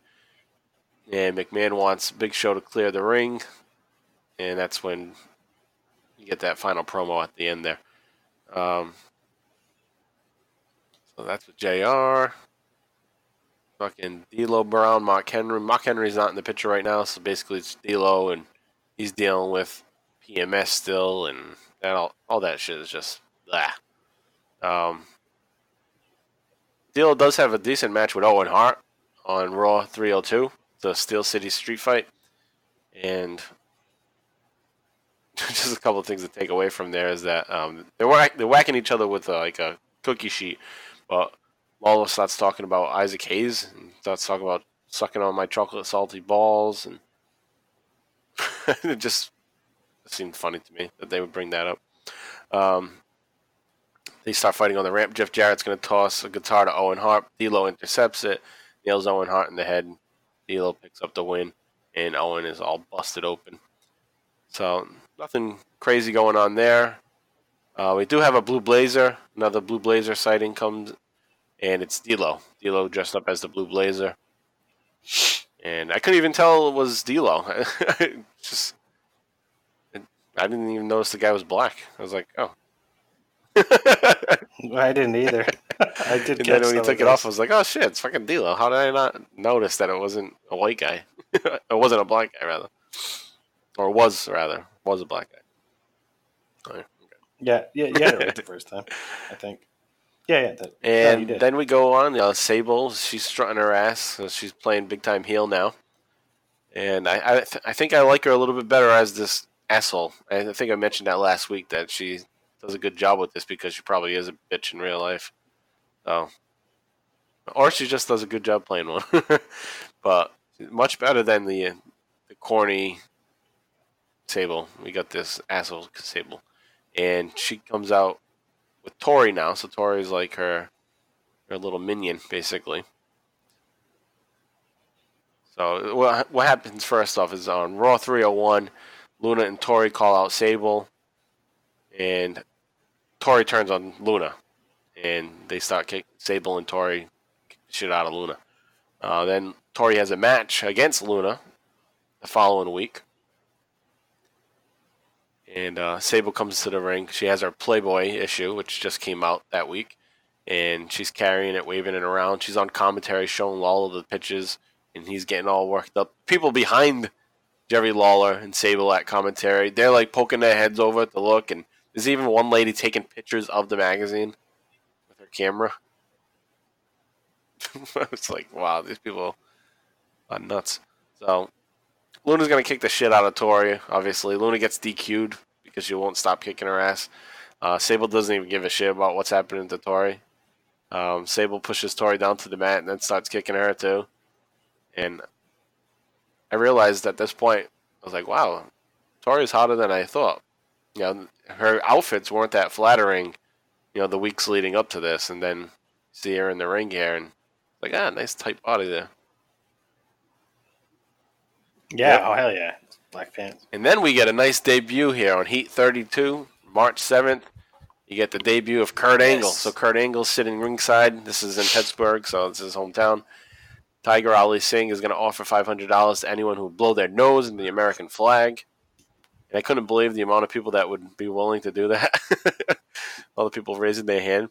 and McMahon wants Big Show to clear the ring, and that's when you get that final promo at the end there. So that's with JR. Fucking D'Lo Brown, Mark Henry. Mark Henry's not in the picture right now, so basically it's D'Lo, and he's dealing with PMS still, and all that shit is just blah. D'Lo does have a decent match with Owen Hart on Raw 302, the Steel City Street Fight, and just a couple of things to take away from there is that they're whacking each other with a cookie sheet, but Lawler starts talking about Isaac Hayes and starts talking about sucking on my chocolate salty balls, and it just seemed funny to me that they would bring that up. They start fighting on the ramp. Jeff Jarrett's going to toss a guitar to Owen Hart. D'Lo intercepts it, nails Owen Hart in the head. D'Lo picks up the win, and Owen is all busted open. So nothing crazy going on there. We do have a Blue Blazer. Another Blue Blazer sighting comes, and it's D'Lo. D'Lo dressed up as the Blue Blazer. And I couldn't even tell it was D'Lo. I didn't even notice the guy was black. I was like, oh. I didn't either. I did. And then when he took it off, I was like, "Oh shit, it's fucking D'Lo." How did I not notice that it wasn't a white guy? It wasn't a black guy, rather, or was a black guy. Right, okay. Yeah, right the first time, I think. Yeah. Then we go on. Sable, she's strutting her ass, so she's playing big time heel now, and I think I like her a little bit better as this asshole. I think I mentioned that last week that she does a good job with this because she probably is a bitch in real life. So, or she just does a good job playing one. But much better than the corny Sable. We got this asshole Sable. And she comes out with Tori now. So Tori's like her little minion, basically. So what happens first off is on Raw 301, Luna and Tori call out Sable. And Tori turns on Luna, and they start kicking Sable and Tori shit out of Luna. Then Tori has a match against Luna the following week, and Sable comes to the ring. She has her Playboy issue, which just came out that week, and she's carrying it, waving it around. She's on commentary, showing all of the pitches, and he's getting all worked up. People behind Jerry Lawler and Sable at commentary, they're like poking their heads over to look, and there's even one lady taking pictures of the magazine with her camera. It's like, wow, these people are nuts. So, Luna's going to kick the shit out of Tori, obviously. Luna gets DQ'd because she won't stop kicking her ass. Sable doesn't even give a shit about what's happening to Tori. Sable pushes Tori down to the mat and then starts kicking her too. And I realized at this point, I was like, wow, Tori's hotter than I thought. Her outfits weren't that flattering, the weeks leading up to this, and then see her in the ring here, and like, nice tight body there. Yeah, yep. Oh hell yeah, black pants. And then we get a nice debut here on Heat 32, March 7th. You get the debut of Kurt Angle. So Kurt Angle's sitting ringside. This is in Pittsburgh, so it's his hometown. Tiger Ali Singh is going to offer $500 to anyone who will blow their nose in the American flag. And I couldn't believe the amount of people that would be willing to do that. All the people raising their hand.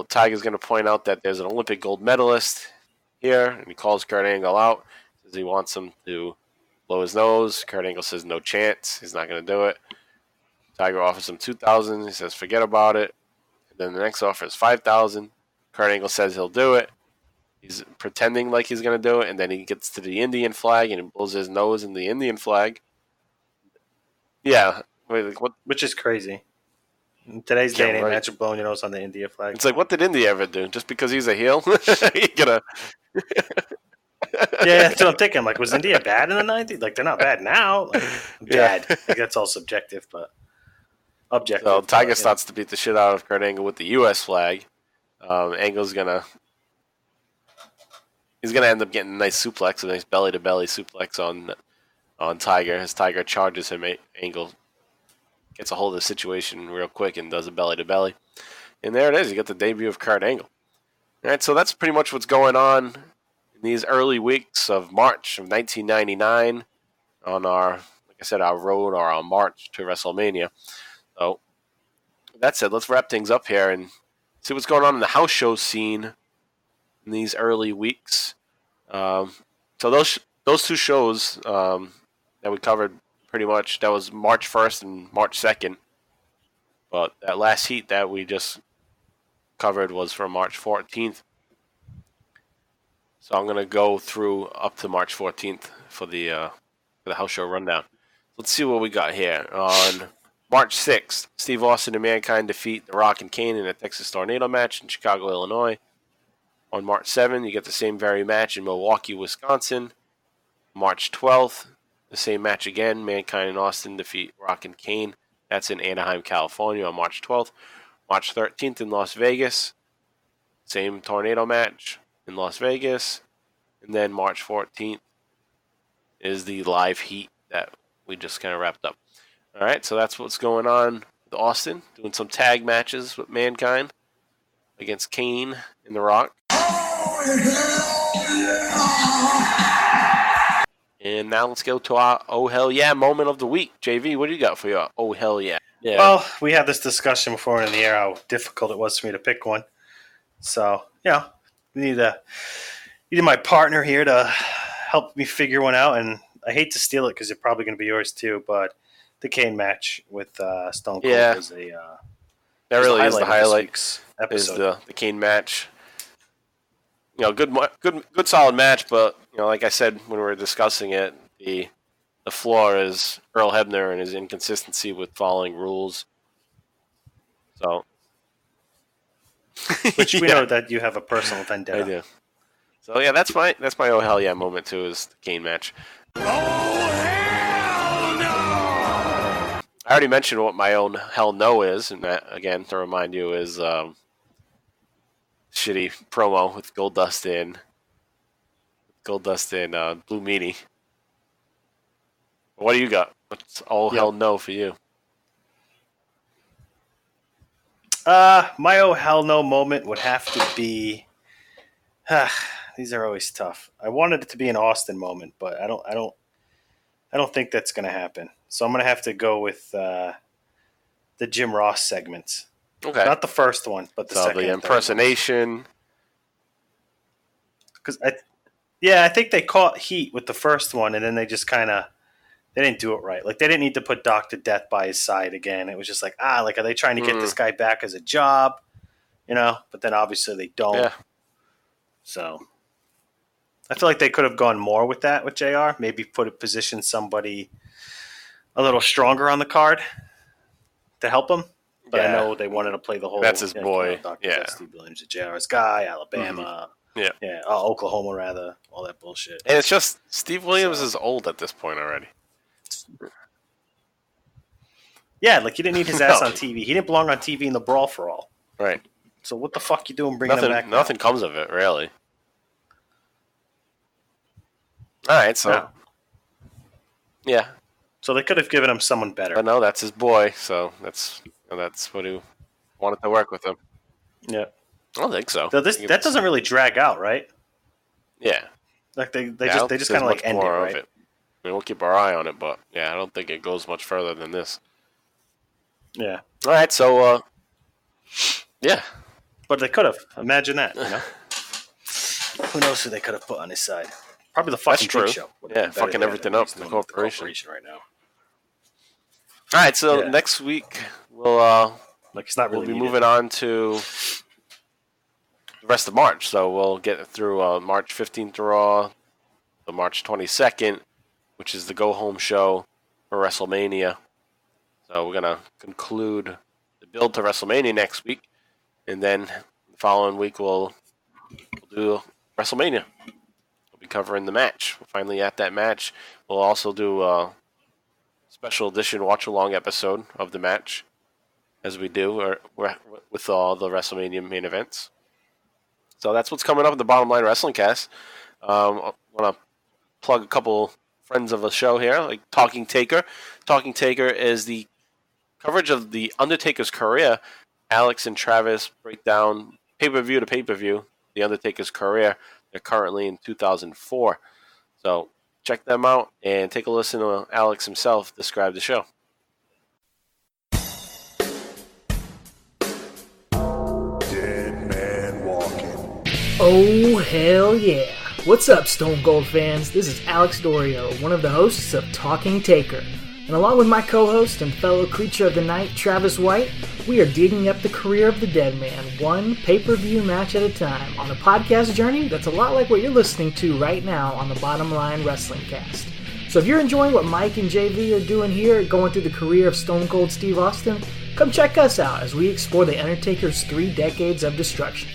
Tiger's going to point out that there's an Olympic gold medalist here, and he calls Kurt Angle out. Says he wants him to blow his nose. Kurt Angle says no chance. He's not going to do it. Tiger offers him $2,000. He says forget about it. And then the next offer is $5,000. Kurt Angle says he'll do it. He's pretending like he's going to do it, and then he gets to the Indian flag and he blows his nose in the Indian flag. Yeah. Which is crazy. In today's day and age, right. imagine blowing your nose on the India flag. It's like, what did India ever do? Just because he's a heel? You're gonna... Yeah, that's what I'm thinking. Like, was India bad in the 90s? Like, they're not bad now. Like, bad. I think that's all subjective, but objective. So Tiger starts to beat the shit out of Kurt Angle with the U.S. flag. Angle's he's gonna end up getting a nice suplex, a nice belly-to-belly suplex on Tiger. As Tiger charges him, Angle gets a hold of the situation real quick and does a belly-to-belly. And there it is. You got the debut of Kurt Angle. All right, so that's pretty much what's going on in these early weeks of March of 1999 on our, like I said, our road or our march to WrestleMania. So that said, let's wrap things up here and see what's going on in the house show scene in these early weeks. So those two shows that we covered pretty much, that was March 1st and March 2nd. But that last heat that we just covered was from March 14th. So I'm going to go through up to March 14th for the house show rundown. Let's see what we got here. On March 6th, Steve Austin and Mankind defeat The Rock and Kane in a Texas Tornado match in Chicago, Illinois. On March 7th, you get the same very match in Milwaukee, Wisconsin. March 12th, the same match again. Mankind and Austin defeat Rock and Kane. That's in Anaheim, California on March 12th. March 13th in Las Vegas. Same tornado match in Las Vegas. And then March 14th is the live heat that we just kind of wrapped up. All right, so that's what's going on with Austin. Doing some tag matches with Mankind against Kane and The Rock. And now let's go to our Oh Hell Yeah moment of the week. JV, what do you got for your Oh Hell Yeah? Well, we had this discussion before in the air how difficult it was for me to pick one. So, we need my partner here to help me figure one out. And I hate to steal it because it's probably going to be yours too, but the Kane match with Stone Cold was that really is the highlight. Episode. Is the Kane match. Good solid match, but like I said when we were discussing it, the flaw is Earl Hebner and his inconsistency with following rules. So, which we know that you have a personal vendetta. I do. So that's my Oh Hell Yeah moment too, is the Kane match. Oh, hell no! I already mentioned what my own Hell No is, and that, again, to remind you, is shitty promo with Goldust and Blue Meanie. What do you got? What's Hell No for you? My Oh Hell No moment would have to be. These are always tough. I wanted it to be an Austin moment, but I don't think that's going to happen. So I'm going to have to go with the Jim Ross segments. Okay. Not the first one, but the second. The impersonation. Because I think they caught heat with the first one, and then they just they didn't do it right. Like, they didn't need to put Dr. Death by his side again. It was just like, are they trying to get this guy back as a job? But then obviously they don't. Yeah. So I feel like they could have gone more with that with JR. Maybe position somebody a little stronger on the card to help him. But I know they wanted to play the whole. That's his boy. Dr. Steve Williams, JR's guy, Alabama. Mm-hmm. Yeah. Oklahoma, rather. All that bullshit. And it's just Steve Williams is old at this point already. Yeah, like, you didn't need his ass on TV. He didn't belong on TV in the Brawl for All. Right. So what the fuck you doing bringing him back? Nothing comes of it, really. All right, so yeah. So they could have given him someone better. But no, that's his boy, so that's what he wanted to work with him. Yeah, I don't think so. So that doesn't really drag out, right? Yeah. Like they just kind of like end it, right? mean, we'll keep our eye on it, but yeah, I don't think it goes much further than this. Yeah. All right, so yeah. But they could have. Imagine that, you know? Who knows who they could have put on his side? Probably the fucking That's true. Big Show. Yeah, fucking everything up in the corporation right now. All right, so next week we'll it's not really we'll be needed. moving on to the rest of March. So we'll get through March 15th Raw, the March 22nd, which is the go-home show for WrestleMania. So we're going to conclude the build to WrestleMania next week. And then the following week we'll do WrestleMania. We'll be covering the match. We're finally at that match. We'll also do a special edition watch-along episode of the match, as we do with all the WrestleMania main events. So that's what's coming up in the Bottom Line Wrestling Cast. I want to plug a couple friends of the show here, like Talking Taker. Talking Taker is the coverage of The Undertaker's career. Alex and Travis break down pay-per-view to pay-per-view The Undertaker's career. They're currently in 2004. So check them out and take a listen to Alex himself describe the show. Dead man walking. Oh, hell yeah. What's up, Stone Cold fans? This is Alex Dorio, one of the hosts of Talking Taker. And along with my co-host and fellow creature of the night, Travis White, we are digging up the career of the dead man, one pay-per-view match at a time, on a podcast journey that's a lot like what you're listening to right now on the Bottom Line Wrestling Cast. So if you're enjoying what Mike and JV are doing here, going through the career of Stone Cold Steve Austin, come check us out as we explore The Undertaker's 3 decades of destruction.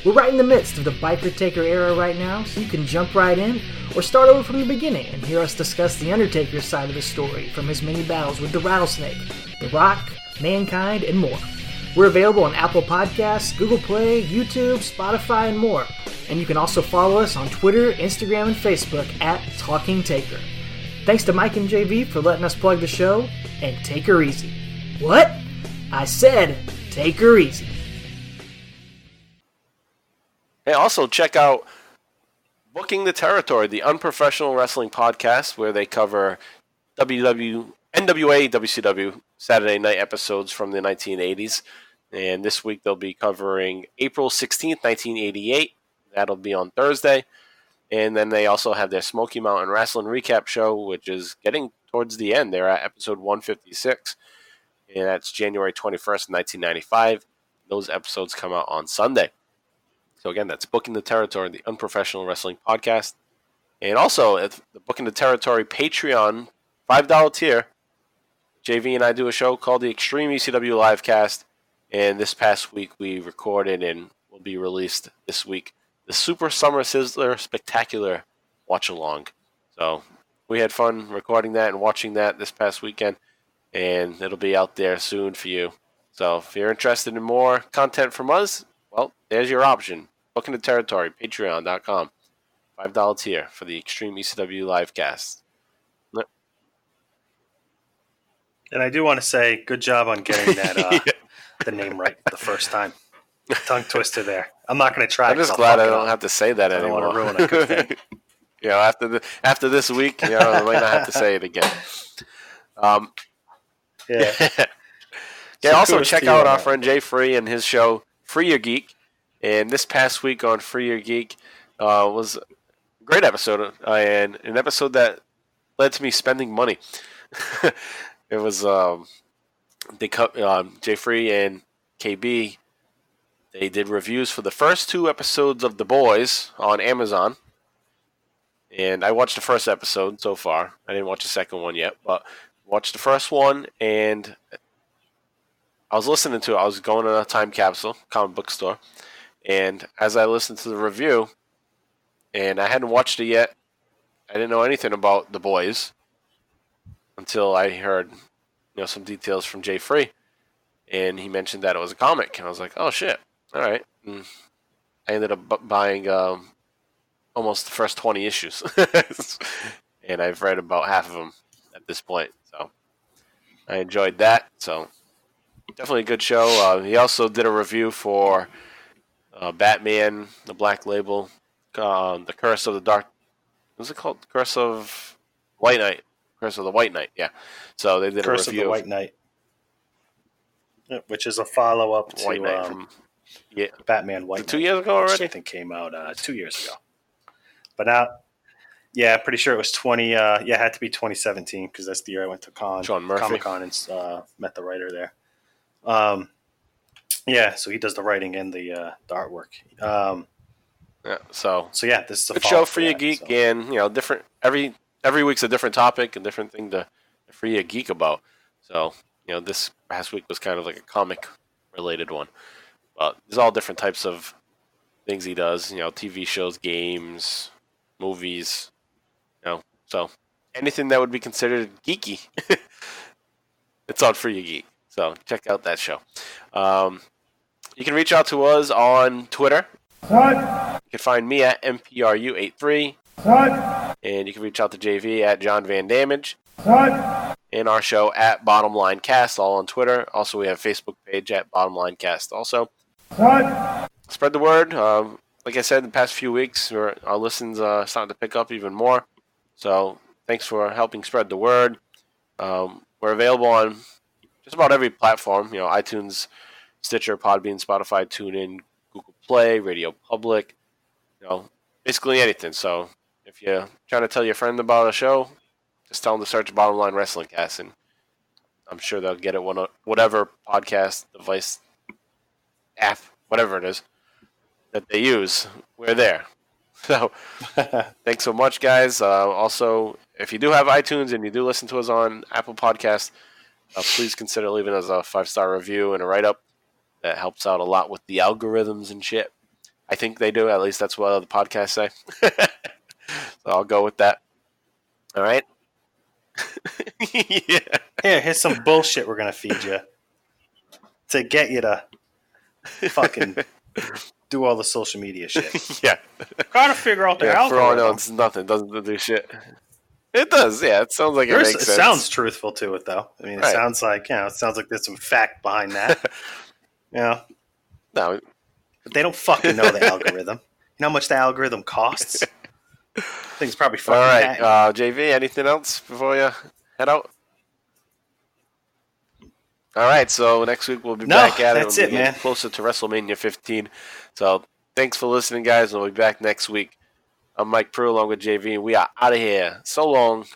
We're right in the midst of the Biker Taker era right now, so you can jump right in or start over from the beginning and hear us discuss The Undertaker's side of the story from his many battles with the Rattlesnake, The Rock, Mankind, and more. We're available on Apple Podcasts, Google Play, YouTube, Spotify, and more. And you can also follow us on Twitter, Instagram, and Facebook at Talking Taker. Thanks to Mike and JV for letting us plug the show, and take her easy. What? I said take her easy. Hey, also check out Booking the Territory, the unprofessional wrestling podcast where they cover NWA, WCW Saturday night episodes from the 1980s. And this week they'll be covering April 16th, 1988. That'll be on Thursday. And then they also have their Smoky Mountain Wrestling Recap show, which is getting towards the end. They're at episode 156. And that's January 21st, 1995. Those episodes come out on Sunday. So again, that's Booking the Territory, the unprofessional wrestling podcast. And also, at the Booking the Territory Patreon $5 tier, JV and I do a show called the Extreme ECW Livecast. And this past week we recorded and will be released this week the Super Summer Sizzler Spectacular watch along. So we had fun recording that and watching that this past weekend. And it'll be out there soon for you. So if you're interested in more content from us, well, there's your option. Booking the Territory, patreon.com. $5 tier for the Extreme ECW Livecast. And I do want to say, good job on getting that the name right the first time. Tongue twister there. I'm not going to try. I'm just glad I don't have to say that anymore. I don't want to ruin a good thing. You know, after this week, you know, I might not have to say it again. Yeah. Yeah. Also, check out our friend Jay Free and his show Free Your Geek. And this past week on Free Your Geek was a great episode, and an episode that led to me spending money. It was Jay Free and KB. They did reviews for the first 2 episodes of The Boys on Amazon. And I watched the first episode so far. I didn't watch the second one yet, but watched the first one, and I was listening to it. I was going to a time capsule, comic book store, and as I listened to the review, and I hadn't watched it yet, I didn't know anything about The Boys until I heard, some details from Jay Free, and he mentioned that it was a comic, and I was like, oh shit, all right. And I ended up buying almost the first 20 issues, and I've read about half of them at this point, so I enjoyed that. So definitely a good show. He also did a review for Batman, the Black Label, The Curse of the Dark. What's it called? The Curse of White Knight. Curse of the White Knight, yeah. So they did Curse a review of the White Knight, which is a follow-up to White Knight from Batman White Knight. 2 years ago already? I think came out 2 years ago. But now, yeah, pretty sure it was 20. It had to be 2017 because that's the year I went to Comic-Con and met the writer there. Yeah, so he does the writing and the artwork. Yeah, so yeah, this is a good show for you, geek, and different every week's a different topic, a different thing to for you geek about. So this past week was kind of like a comic related one, but there's all different types of things he does. TV shows, games, movies. So anything that would be considered geeky, it's on For You Geek. So check out that show. You can reach out to us on Twitter. You can find me at MPRU83. And you can reach out to JV at John Van Damage. And our show at Bottom Line Cast, all on Twitter. Also, we have a Facebook page at Bottom Line Cast also. Spread the word. Like I said, the past few weeks, our listens starting to pick up even more. So thanks for helping spread the word. We're available on just about every platform. iTunes, Stitcher, Podbean, Spotify, TuneIn, Google Play, Radio Public. Basically anything. So if you're trying to tell your friend about a show, just tell them to search Bottom Line Wrestling Cast, and I'm sure they'll get it whatever podcast device, app, whatever it is that they use. We're there. So thanks so much, guys. Also, if you do have iTunes and you do listen to us on Apple Podcasts, please consider leaving us a 5-star review and a write-up. That helps out a lot with the algorithms and shit. I think they do. At least that's what the podcasts say. So I'll go with that. All right. Yeah. Here's some bullshit we're gonna feed you to get you to fucking do all the social media shit. Yeah. Gotta figure out the algorithm. For all I know, it's nothing. It doesn't do shit. It does. Yeah. It sounds like it makes sense. It sounds truthful to it, though. I mean, it sounds like there's some fact behind that. No. But they don't fucking know the algorithm. You know how much the algorithm costs? Thing's probably fucking. All right, JV, anything else before you head out? All right, so next week we'll be back at it. That's it, man. Closer to WrestleMania 15. So thanks for listening, guys, and we'll be back next week. I'm Mike Prue along with JV, and we are out of here. So long.